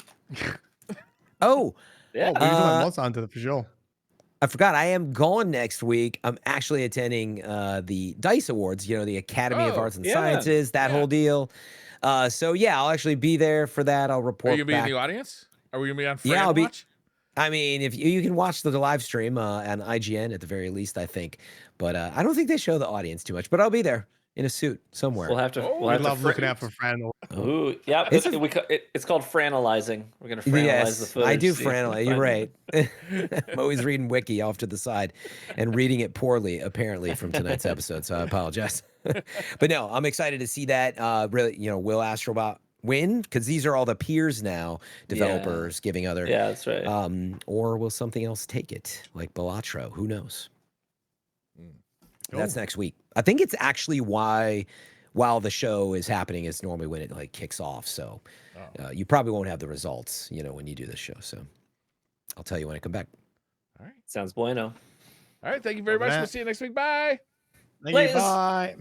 Oh. Yeah. We can what's onto the for sure. I forgot. I am gone next week. I'm actually attending the DICE Awards, the Academy of Arts and Sciences, that whole deal. So, yeah, I'll actually be there for that. I'll report Are you going to be in the audience? Are we going to be on Fran I'll Watch? I mean, if you can watch the live stream on IGN at the very least, I think. But I don't think they show the audience too much. But I'll be there in a suit somewhere. We'll have to. I love looking out for Fran. Ooh, yeah. It's called franalizing. We're gonna franalize the footage. I do franalize. You're right. I'm always reading Wiki off to the side, and reading it poorly apparently from tonight's episode. So I apologize. But no, I'm excited to see that. Really, will Astrobot win? Because these are all the peers now, developers giving other. Yeah, that's right. Or will something else take it, like Balatro? Who knows? That's next week. I think it's actually while the show is happening is normally when it like kicks off. So you probably won't have the results, when you do this show. So I'll tell you when I come back. All right. Sounds bueno. All right. Thank you very much. We'll see you next week. Bye. Thank you. Bye.